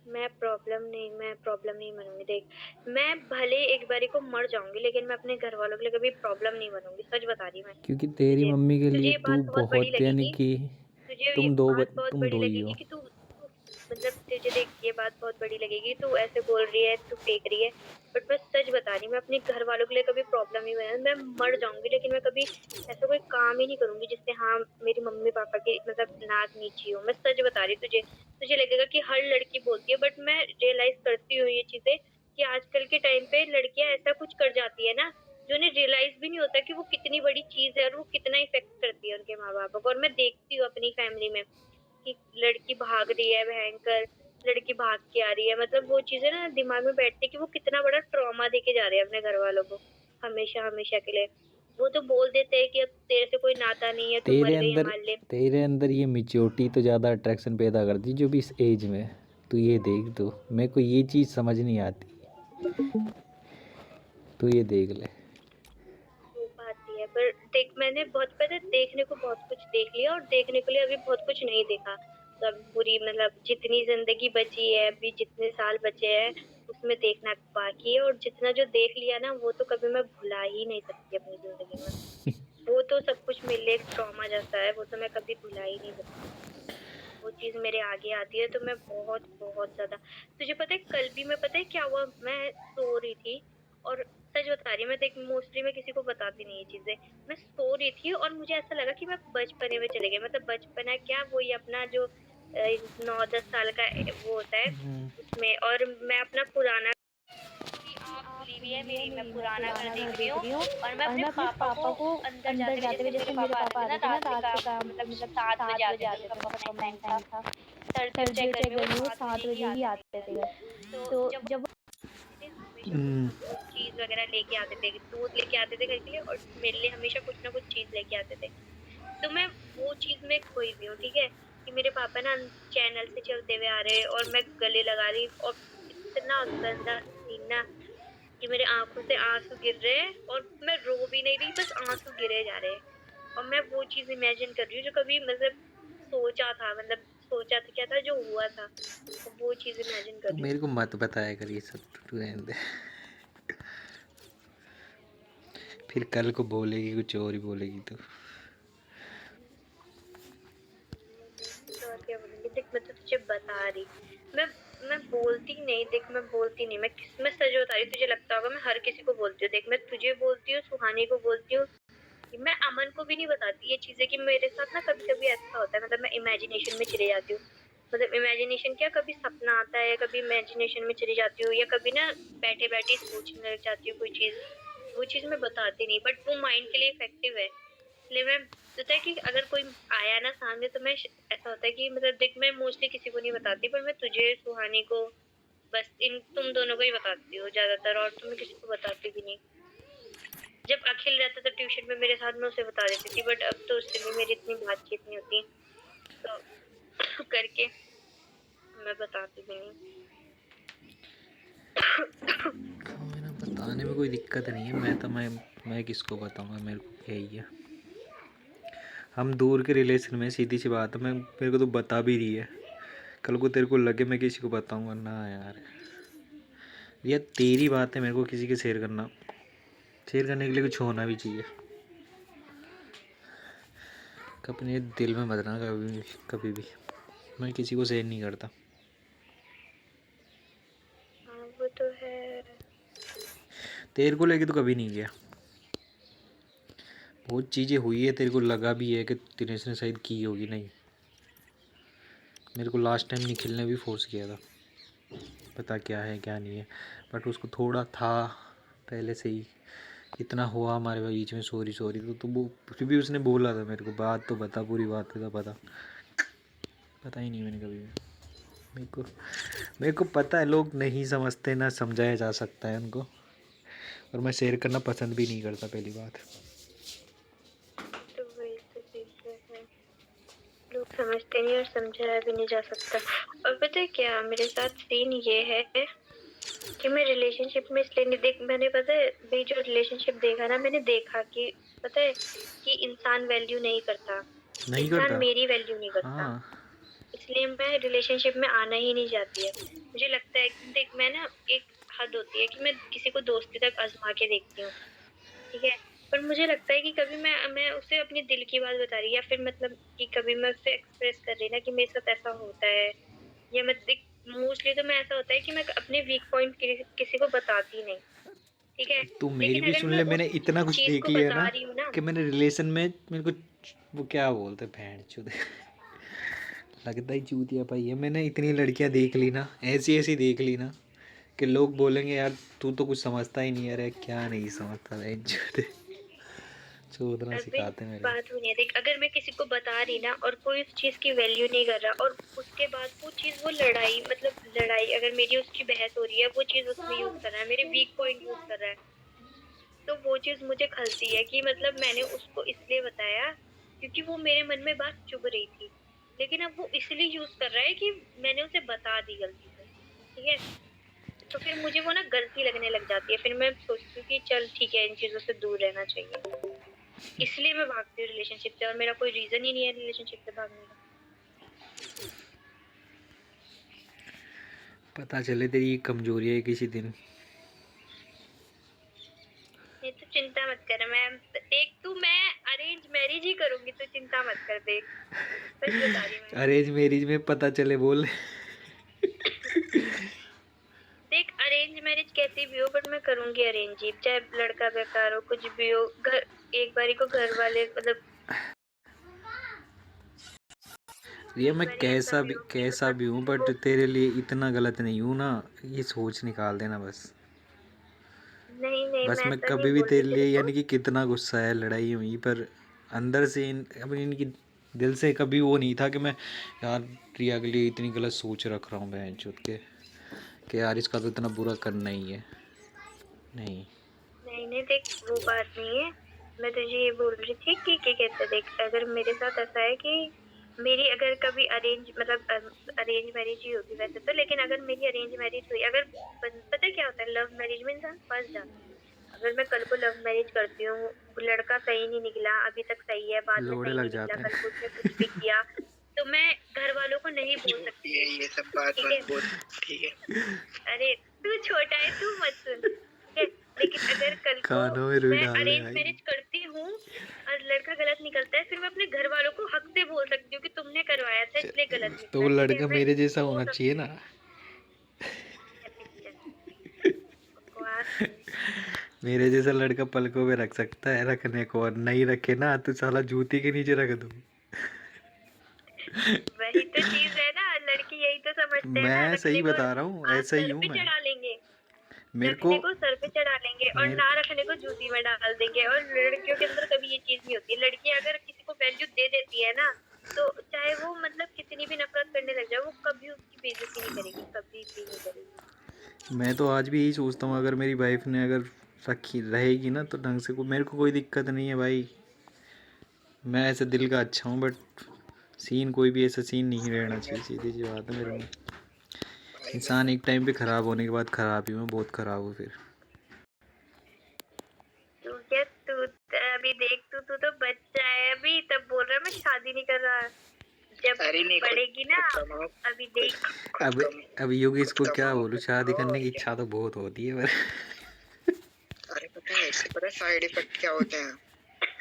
S2: मैं प्रॉब्लम नहीं बनूंगी। देख मैं भले एक बारी को मर जाऊंगी, लेकिन मैं अपने घर वालों के लिए कभी प्रॉब्लम नहीं बनूंगी, सच बता रही हूँ मैं
S3: क्योंकि तेरी
S2: तुझे।
S3: मम्मी के
S2: तुझे
S3: लिए
S2: ये
S3: तू
S2: बात बहुत बड़ी
S3: बहुत यानी
S2: लगेगी,
S3: कि
S2: तुझे ये बात बहुत
S3: तुम
S2: बड़ी
S3: दो ही
S2: लगेगी
S3: हो।
S2: कि मतलब तुझे देख ये बात बहुत बड़ी लगेगी, तू ऐसे बोल रही है, तू फेंक रही है, बट मैं सच बता रही हूँ, मैं अपने घर वालों के लिए कभी प्रॉब्लम नहीं बना। मैं मर जाऊंगी, लेकिन मैं कभी ऐसा कोई काम ही नहीं करूंगी जिससे हाँ मेरी मम्मी पापा की मतलब नाक नीची हो। मैं सच बता रही हूँ तुझे। तुझे लगेगा कि हर लड़की बोलती है, बट मैं रियलाइज करती हूँ ये चीजें, कि आजकल के टाइम पे लड़कियां ऐसा कुछ कर जाती है ना, जो उन्हें रियलाइज भी नहीं होता कि वो कितनी बड़ी चीज है, और वो कितना इफेक्ट करती है उनके माँ बाप को। और मैं देखती हूँ अपनी फैमिली में कि लड़की भाग रही है भयंकर, लड़की भाग के आ रही है, मतलब वो चीजें ना दिमाग में बैठती है कि वो कितना बड़ा ट्रॉमा देके जा रहे हैं अपने घर वालों को, हमेशा हमेशा के लिए। वो तो बोल देते हैं कि अब तेरे से कोई नाता नहीं है, तू मर गई हमारे लिए।
S3: तेरे अंदर ये मिच्योरिटी तो ज़्यादा अट्रैक्शन पैदा करती है जो भी इस एज में है। तू ये देख, तो मेरे को ये चीज़ समझ नहीं आती, तू ये देख ले।
S2: वो बात ही है, पर देख मैंने बहुत पहले देखने को बहुत कुछ देख लिया, और देखने के लिए अभी बहुत कुछ नहीं देखा। तो अभी पूरी मतलब जितनी जिंदगी बची है, अभी जितने साल बचे हैं, उसमें देखना बाकी है। और जितना जो देख लिया ना, वो तो कभी मैं भुला ही नहीं सकती अपनी जिंदगी में। वो तो सब कुछ मेरे लिए एक ट्रॉमा जैसा है, वो तो मैं कभी भुला ही नहीं सकती। वो चीज मेरे आगे आती है तो मैं बहुत बहुत ज्यादा। तुझे पता है कल भी मैं, पता है क्या हुआ, मैं सो रही थी, और सच बता रही हूँ मैं, देख मोस्टली मैं किसी को बताती नहीं ये चीजें। मैं सो रही थी और मुझे ऐसा लगा कि मैं बचपने में चले गई, मतलब बचपना क्या, वही अपना जो 9-10 साल का वो होता है उसमें, और मैं अपना पुराना, आप भूली हुई है मेरी, मैं पुराना घर देख रही हूँ और मैं अपने पापा को अंदर जाते हुए, जैसे मेरे पापा आते थे ना रात का, मतलब 7 बजे आते थे, उनका परमानेंट टाइम था, सर्दी हो चाहे गर्मी हो 7 बजे ही आते थे। तो जब थे हमेशा कुछ ना कुछ चीज वगैरह लेके आते थे, दूध लेके आते थे घर के लिए, और मेरे लिए हमेशा कुछ ना कुछ चीज लेके आते थे। तो मैं वो चीज में खोई हुई हूँ, ठीक है, कि मेरे पापा ना चैनल से चलते हुए आ रहे हैं और मैं गले लगा रही, और इतना गंदा सीन ना कि मेरे आंखों से आंसू गिर रहे हैं, और मैं रो भी नहीं रही, बस आंसू गिरे जा रहे हैं, और मैं वो चीज इमेजिन कर रही हूँ जो कभी मतलब सोचा था, मतलब सोचा था क्या था जो हुआ था, वो चीज इमेजिन कर
S3: तू
S2: रही हूँ।
S3: मेरे को मत बताया कर ये सब, तू रहने दे। फिर कल को बोलेगी कुछ और ही बोलेगी तू।
S2: तो और क्या बोलूंगी, देख मैं तो तुझे बता रही, मैं मैं बोलती नहीं, देख मैं बोलती नहीं, मैं सच बता रही, तुझे लगता होगा मैं हर किसी को बोलती हूँ, देख मैं तुझे बोलती हूँ, सुहानी को बोलती हूँ, मैं अमन को भी नहीं बताती ये चीजें, कि मेरे साथ ना कभी कभी ऐसा होता है, मतलब मैं इमेजिनेशन में चली जाती हूँ, मतलब इमेजिनेशन क्या, कभी सपना आता है, कभी इमेजिनेशन में चली जाती हूँ, या कभी ना बैठे बैठे सोचने लग जाती हूँ कोई चीज, वो चीज मैं बताती नहीं, बट वो माइंड के लिए इफेक्टिव है, इसलिए मैं, होता है कि अगर कोई आया ना सामने तो मैं ऐसा होता है कि मतलब देख मैं मोस्टली किसी को नहीं बताती, पर मैं तुझे, सुहानी को, बस इन तुम दोनों को ही बताती हूँ ज्यादातर, और तो मैं किसी को बताती भी नहीं। जब अखिल रहता था ट्यूशन में मेरे साथ, मैं उसे बता देती थी, बट अब तो उससे भी मेरी इतनी बातचीत नहीं होती, तो करके मैं बताती भी नहीं।
S3: कोई ना, बताने में कोई दिक्कत नहीं है। मैं किसको बताऊंगा, मेरे को क्या ही है। हम दूर के रिलेशन में, सीधी सी बात है, मेरे को तो बता भी रही है, कल को तेरे को लगे मैं किसी को बताऊंगा ना यार। यार तेरी बात है, मेरे को किसी के शेयर करने के लिए कुछ होना भी चाहिए। अपने दिल में मत रखना कभी भी। मैं किसी को शेयर नहीं करता।
S2: हाँ वो तो है।
S3: तेरे को लेके तो कभी नहीं किया। बहुत चीज़ें हुई है, तेरे को लगा भी है कि दिनेश ने शायद की होगी, नहीं। मेरे को लास्ट टाइम निखिल ने भी फोर्स किया था, पता क्या है क्या नहीं है, बट उसको थोड़ा था पहले से ही, इतना हुआ हमारे बीच में सॉरी सॉरी, तो वो फिर भी उसने बोला था मेरे को, बात तो बता, पूरी बात तो पता ही नहीं मैंने कभी भी। मेरे को पता है लोग नहीं समझते, ना समझाया जा सकता है उनको, और मैं शेयर करना पसंद भी नहीं करता, पहली बात।
S2: तो वही तो चीज़ है, लोग समझते नहीं और समझाया भी नहीं जा सकता। और पता है क्या मेरे साथ सीन ये है कि मैं रिलेशनशिप में इसलिए नहीं, देख मैंने पता है भी जो रिलेशनशिप देखा ना, मैंने देखा कि पता है कि इंसान वैल्यू नहीं करता,
S3: नहीं
S2: इंसान
S3: करता।
S2: मेरी वैल्यू नहीं करता,
S3: हाँ।
S2: इसलिए मैं रिलेशनशिप में आना ही नहीं चाहती है। मुझे लगता है कि देख मैं ना, एक हद होती है कि मैं किसी को दोस्ती तक आजमा के देखती हूँ, ठीक है, पर मुझे लगता है कि कभी मैं उसे अपने दिल की बात बता रही, या फिर मतलब कि कभी मैं उससे एक्सप्रेस कर रही ना कि मेरे साथ ऐसा होता है, या मैं देख मोस्टली तो मैं ऐसा होता है कि मैं अपने वीक पॉइंट किसी को बताती नहीं, ठीक है,
S3: तू मेरी
S2: लेकिन
S3: भी
S2: अगर
S3: सुन
S2: मैं
S3: ले,
S2: उस
S3: मैंने इतना कुछ
S2: चीज
S3: देख
S2: को
S3: लिया
S2: बता
S3: ना
S2: रही हूँ ना,
S3: कि मैंने रिलेशन में, मेरे को वो क्या बोलते भैंड चुद लगता ही चूतिया पाई है। मैंने इतनी लड़कियां देख ली ना, ऐसी ऐसी देख ली ना, कि लोग बोलेंगे यार तू तो कुछ समझता ही नहीं है। अरे क्या नहीं समझता भैंड चुद, चोदना
S2: अभी
S3: सिखाते मेरे को।
S2: बात हुई है, देख अगर मैं किसी को बता रही ना और कोई उस चीज की वैल्यू नहीं कर रहा, और उसके बाद वो चीज, वो लड़ाई, मतलब लड़ाई अगर मेरी उसकी बहस हो रही है, वो चीज उसमें यूज कर रहा है, मेरे वीक पॉइंट यूज कर रहा है, तो वो चीज मुझे खलती है कि मतलब मैंने उसको इसलिए बताया क्योंकि वो मेरे मन में बात चुभ रही थी, लेकिन अब वो इसलिए यूज कर रहा है कि मैंने उसे बता दी गलती से, ठीक है, तो फिर मुझे वो ना गलती लगने लग जाती है, फिर मैं सोचती हूँ कि चल ठीक है इन चीजों से दूर रहना चाहिए, इसलिए मैं भागती हूँ रिलेशनशिप से, और मेरा कोई रीजन ही नहीं है रिलेशनशिप से भागने का।
S3: पता चले तेरी ये कमजोरी है किसी दिन।
S2: ये तो चिंता मत कर, मैं देख तू, मैं अरेंज मैरिज ही करूंगी, तो चिंता मत कर, देख सच बता रही हूँ मैं।
S3: अरेंज मैरिज में पता चले बोल।
S2: देख अरेंज मैरिज कैसी भी हो, बट मैं करूंगी अरेंज ही, चाहे लड़का बेकार हो कुछ भी हो। घर एक बारी को घर वाले मतलब
S3: रिया मैं
S2: बारी ऐसा
S3: कैसा भी हूँ बट तेरे लिए इतना गलत नहीं हूँ ना, ये सोच निकाल देना बस।
S2: नहीं
S3: बस
S2: मैं
S3: मैं
S2: ऐसा
S3: कभी
S2: नहीं
S3: भी
S2: बोल
S3: तेरे
S2: रही
S3: लिए,
S2: तेरे को।
S3: यानी कि कितना गुस्सा है, लड़ाई हुई, पर अंदर से अपनी इनकी दिल से कभी वो नहीं था कि मैं यार रिया के लिए इतनी गलत सोच रख रहा हूँ बहन चोद के, कि यार इसका तो इतना बुरा करना ही है। नहीं
S2: नहीं देख वो बात नहीं है। मैं तुझे ये बोल रही थी कि क्या कहते हैं, देख अगर मेरे साथ ऐसा है कि मेरी अगर कभी अरेंज मैरिज ही होगी वैसे तो, लेकिन अगर मेरी अरेंज मैरिज हुई, अगर पता है क्या होता है, लव मैरिज में इंसान फंस जाता है। अगर मैं कल को लव मैरिज करती हूँ, लड़का सही नहीं निकला, अभी तक सही है, बाद में
S3: लोड़े
S2: सही
S3: लग
S2: नहीं निकला,
S3: जाते
S2: कल को
S3: हैं।
S2: उसने कुछ भी किया, तो मैं घर वालों को नहीं बोल सकती।
S1: ये सब बात
S2: ठीक
S1: मत
S2: है
S1: बोल। ठीक है।
S2: अरे तू छोटा है, तू मत सुन, ठीक है। लेकिन अगर कल को
S3: कानों में रुई
S2: मैं
S3: डाल दे
S2: अरेंज
S3: भाई।
S2: मैरिज करती हूँ और लड़का गलत निकलता है, फिर मैं अपने घर वालों को हक से बोल सकती हूँ कि तुमने करवाया था इसलिए गलत
S3: तो
S2: निकला,
S3: वो
S2: ठीक है।
S3: लड़का
S2: मैं
S3: मेरे जैसा
S2: वो
S3: होना
S2: सब
S3: चाहिए ना।
S2: बकवास नहीं।
S3: मेरे जैसा लड़का पलकों पे रख सकता है, रखने को, और नहीं रखे ना तो साला जूती के नीचे रख दूँ।
S2: वही तो चीज है ना, लड़की यही तो समझते हैं ना,
S3: मैं
S2: रखने
S3: सही
S2: को
S3: बता रहा हूँ,
S2: हाथ
S3: ऐसा ही
S2: सर
S3: हूँ
S2: पे
S3: मैं।
S2: चढ़ा लेंगे,
S3: मेरे को
S2: रखने को सर पे चढ़ा लेंगे और
S3: मेरे
S2: ना रखने को जूती में डाल देंगे। और लड़कियों के अंदर कभी ये चीज नहीं होती। लड़की अगर किसी को वैल्यू दे देती है ना, तो चाहे वो मतलब कितनी भी नफरत करने लग जाए, वो कभी उसकी बेइज्जती नहीं करेगी, कभी भी नहीं करेगी।
S3: मैं तो आज भी यही सोचता हूँ, अगर मेरी वाइफ ने अगर रखी रहेगी ना तो ढंग से, को मेरे को कोई दिक्कत नहीं है भाई। मैं ऐसे दिल का अच्छा हूँ, बट सीन कोई भी ऐसा सीन नहीं रहना चाहिए, सीधी सी बात है मेरे में।
S1: भाई
S3: इंसान एक टाइम पे ख़राब होने के बाद ख़राब ही, मैं बहुत ख़राब हूँ फिर।
S2: तू क्या तू अभी देख, तू तो बच्चा है अभी, तब बोल रहा है मैं शादी नहीं कर रहा। जब
S1: अरे नहीं,
S2: पढ़ेगी ना,
S1: खुद कमाओ।
S2: अभी देख।
S3: अब योगी
S1: खुद
S3: इसको क्या
S1: कमाओ,
S3: बोलूँ,
S1: खुद
S3: शादी
S1: खाओ,
S3: करने
S1: और
S3: की
S1: क्या।
S3: इच्छा तो बहुत होती है पर
S1: अरे पता है, इससे पता है साइड इफेक्ट क्या होते हैं?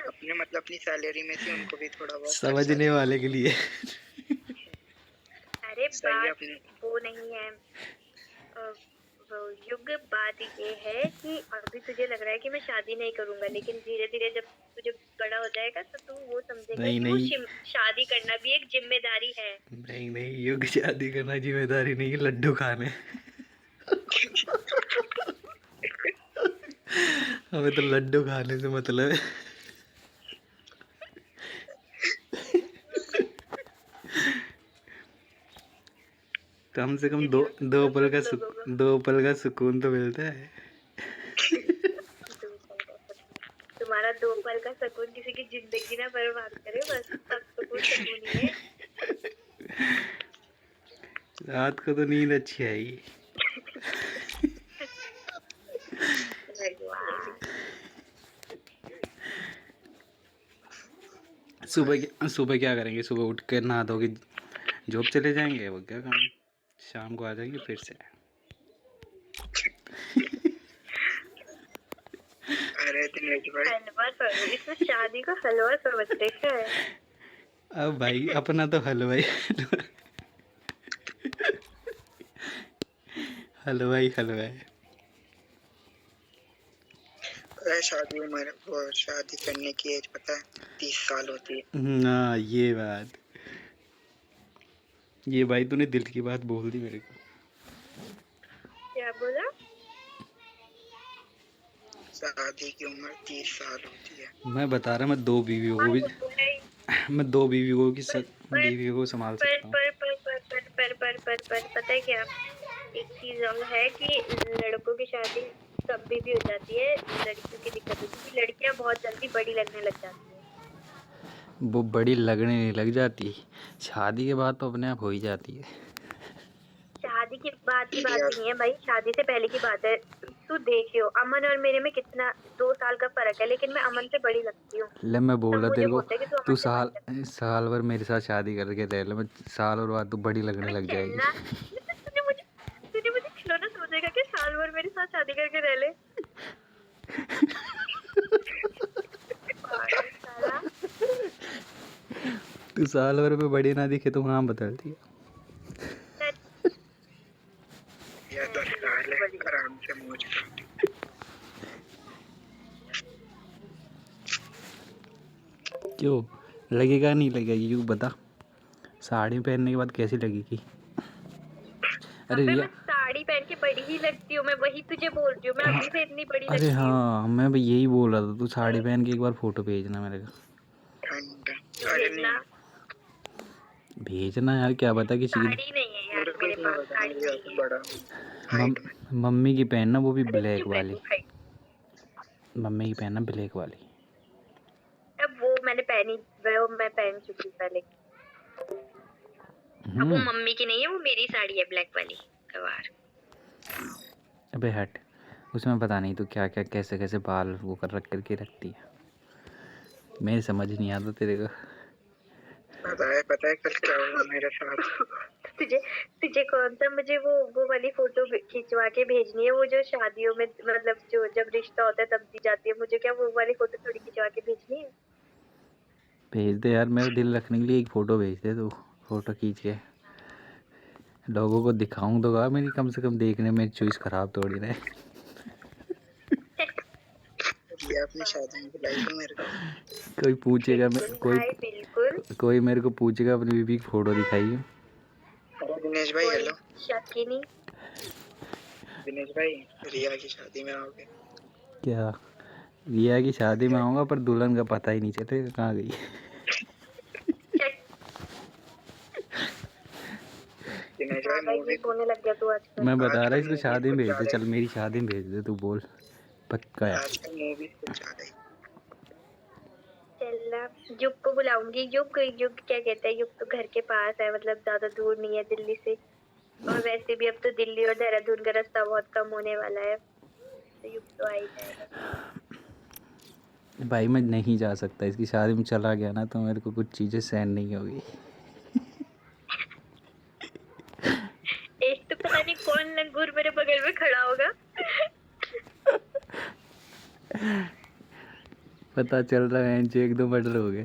S1: अपने मतलब अपनी सैलरी में से उनको भी थोड़ा बहुत खर्चा
S3: समझने
S1: देना।
S3: वाले के लिए।
S2: अरे
S1: सही है
S2: बात
S1: अपनी।
S2: वो नहीं है। वो युग, बात ये है कि अभी तुझे लग रहा है कि मैं शादी नहीं करूंगा, लेकिन धीरे धीरे जब तुझे बड़ा हो जाएगा तो तू वो समझेगा
S3: नहीं
S2: कि वो
S3: नहीं
S2: शादी करना भी एक जिम्मेदारी है।
S3: नहीं नहीं, योगी शादी करना जिम्मेदारी नहीं है, लड्डू खाने। हमें तो लड्डू खाने से मतलब है। कम से कम
S2: जिनियों सुन लो तुम लोगों को।
S3: दो पल का सुकून तो मिलता है।
S2: तुम्हारा 2 पल का सुकून किसी की जिंदगी ना बर्बाद करे, बस सब सुकून ही है।
S3: रात को तो नींद अच्छी आएगी। सुबह क्या करेंगे, सुबह उठ के नहा धो के जॉब चले जाएंगे, वो क्या काम, शाम को आ जाएंगे फिर से।
S1: अरे दिनेश भाई,
S2: हलवा समझ, इसमें शादी को हलवा समझते हैं।
S3: अब भाई अपना तो हलवाई हलवाई हलवाई।
S1: पता है शादी उम्र, वो शादी करने की एज पता है 30 साल होती है।
S3: हाँ ये बात, ये भाई तूने दिल की बात बोल दी मेरे को।
S2: क्या बोला?
S1: शादी की उम्र 30 साल होती है।
S3: मैं बता रहा, मैं 2 बीवियों
S2: हाँ
S3: को भी
S2: वो तो है ही।
S3: मैं 2 बीवियों की
S2: पर
S3: बीवियों को संभाल
S2: पर
S3: सकता हूँ।
S2: पर पर पर पर पर पर पर पर पता है क्या, एक चीज और है कि लड़कों की शादी कभी भी हो जाती है, लड़कियों की दिक्कत होती है कि लड़कियां बहुत जल्दी बड़ी लगने लग जाती है।
S3: वो बड़ी लगने नहीं लग जाती, शादी के बाद तो अपने आप हो ही जाती है।
S2: शादी की बात
S1: यार
S2: नहीं है भाई, शादी से पहले की बात है। तू देखियो, अमन और मेरे में कितना 2 साल का फर्क है, लेकिन मैं अमन से बड़ी लगती हूँ।
S3: ले मैं बोल
S2: सब
S3: रहा
S2: मुझे
S3: तेरे को,
S2: बोलते हैं कि तू
S3: तू
S2: अमन से बड़ी लगती
S3: साल भर मेरे साथ शादी करके रह ले, मैं साल और बाद तू बड़ी
S2: है।
S3: लगने
S2: अबे
S3: लग जाएगी।
S2: चलना, तूने मुझे खिलौना समझेगा कि साल भर मेरे साथ शादी करके रह ले। पागल साला।
S3: तू साल भर में बड़ी ना दिखे तो हाँ बदलती है।
S1: ये 10 साल है, आराम से मौज कर।
S3: क्यों लगेगा नहीं लगेगा यूँ बता साड़ी पहनने के बाद कैसी लगेगी अरे
S2: अबे
S3: रिया
S2: मैं साड़ी पहन के बड़ी ही लगती हूँ, मैं वही तुझे बोल रही हूँ, मैं अभी से इतनी बड़ी
S3: अरे
S2: लगती हूँ।
S3: हाँ मैं भी यही बोल रहा था तू साड़ी पहन के एक बार फोटो भेजना मेरे को
S1: ठंड अरे
S2: भेजना।
S1: नहीं
S3: भेजना यार क्या बता किसी की
S2: साड़ी नहीं है यार
S1: मेरे को
S2: मेरे
S1: इतना
S2: पास,
S1: पता
S2: साड़ी
S1: नहीं
S2: नहीं है।
S1: बड़ा
S3: मम,
S1: हाइट में
S3: मम्मी की पहनना वो भी
S2: अरे
S3: ब्लैक
S2: चुप रह
S3: वाली
S2: तू भाई।
S3: मम्मी की पहनना ब्लैक वाली
S2: अब वो मैंने पहनी, वो मैं पहन चुकी हूँ पहले। अब वो मम्मी की नहीं है, वो मेरी साड़ी है ब्लैक वाली गवार।
S3: अबे हट उसमें पता नहीं तू क्या क्या कैसे कैसे बाल वो कर रख करके रखती है मेरे समझ नहीं आता तेरे को
S1: पता है कल क्या हुआ मेरे साथ
S2: तुझे तुझे कौन सा मुझे वो वाली फोटो खिंचवा के भेजनी है, वो जो शादियों में मतलब जो जब रिश्ता होता है तब दी जाती है, मुझे क्या वो वाली फोटो थोड़ी खिंचवा के भेजनी है।
S3: भेज दे यार मेरा दिल रखने के लिए एक फ़ोटो भेज दे तू फ़ोटो खींच के लोगों को दिखाऊं तो मेरी कम से कम देखने में चॉइस ख़राब थोड़ी रहे
S1: ये अपनी शादी में बुलाई थी मेरे को
S3: कोई पूछेगा मैं
S2: बिल्कुल भाई बिल्कुल।
S3: कोई मेरे को पूछेगा अपनी बीबी की फ़ोटो दिखाइए
S1: अरे दिनेश भाई
S2: कोई
S1: हेलो
S2: शक ही नहीं।
S1: दिनेश भाई रिया की शादी में आओगे
S3: क्या रिया की शादी में आऊँगा पर दुल्हन का पता ही नहीं चलेगा कहाँ गई
S1: दिनेश भाई
S2: ज्यादा
S1: मूवी
S2: ही होने लग गया तू आजकल।
S3: मैं बता रहा
S1: आजकल
S3: इसको
S1: मूवीज
S3: शादी में
S1: कुछ
S3: भेज दे
S1: ज्यादा
S3: चल मेरी शादी में भेज दे तू बोल पक्का यार
S1: आजकल मूवीज कुछ ज्यादा ही
S2: चलना युग को बुलाऊंगी। युग युग क्या कहता है, युग तो घर के पास है, मतलब ज्यादा दूर नहीं है दिल्ली से, और वैसे भी अब तो दिल्ली और देहरादून का रास्ता बहुत कम होने वाला है, तो युग तो आ ही जाएगा।
S3: भाई मैं नहीं जा सकता इसकी शादी में चला गया ना तो मेरे को कुछ चीज़ें सहन नहीं होगी
S2: एक तो पता नहीं कौन लंगूर मेरे बगल में खड़ा होगा।
S3: पता चल रहा है जो एक दो मर्डर हो गया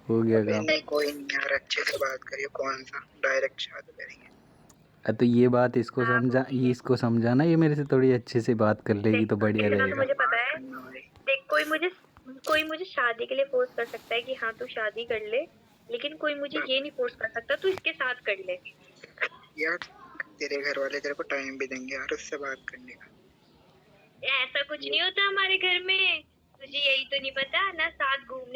S1: अबे
S3: काम
S1: नहीं कोई नहीं यार अच्छे से बात करिए कौन सा डायरेक्ट शादी करेंगे
S3: तो ये बात इसको
S2: हाँ वो
S3: समझा
S2: भी
S3: ये
S2: है।
S3: इसको समझाना ये मेरे से थोड़ी अच्छे से बात कर लेगी
S2: देख
S3: तो बढ़िया
S2: इतना तो
S3: रहेगा
S2: मुझे पता
S1: बात
S2: है।
S1: करना भाई
S2: देख कोई मुझे शादी के लिए फोर्स कर सकता है कि हाँ तू शादी कर ले, लेकिन कोई मुझे ये नहीं फोर्स कर सकता तू इसके साथ कर ले।
S1: यार तेरे घर वाले तेरे को टाइम भी देंगे यार उससे बात करने का
S2: ऐसा कुछ नहीं होता हमारे घर में, तुझे यही तो नहीं पता ना, साथ घूमने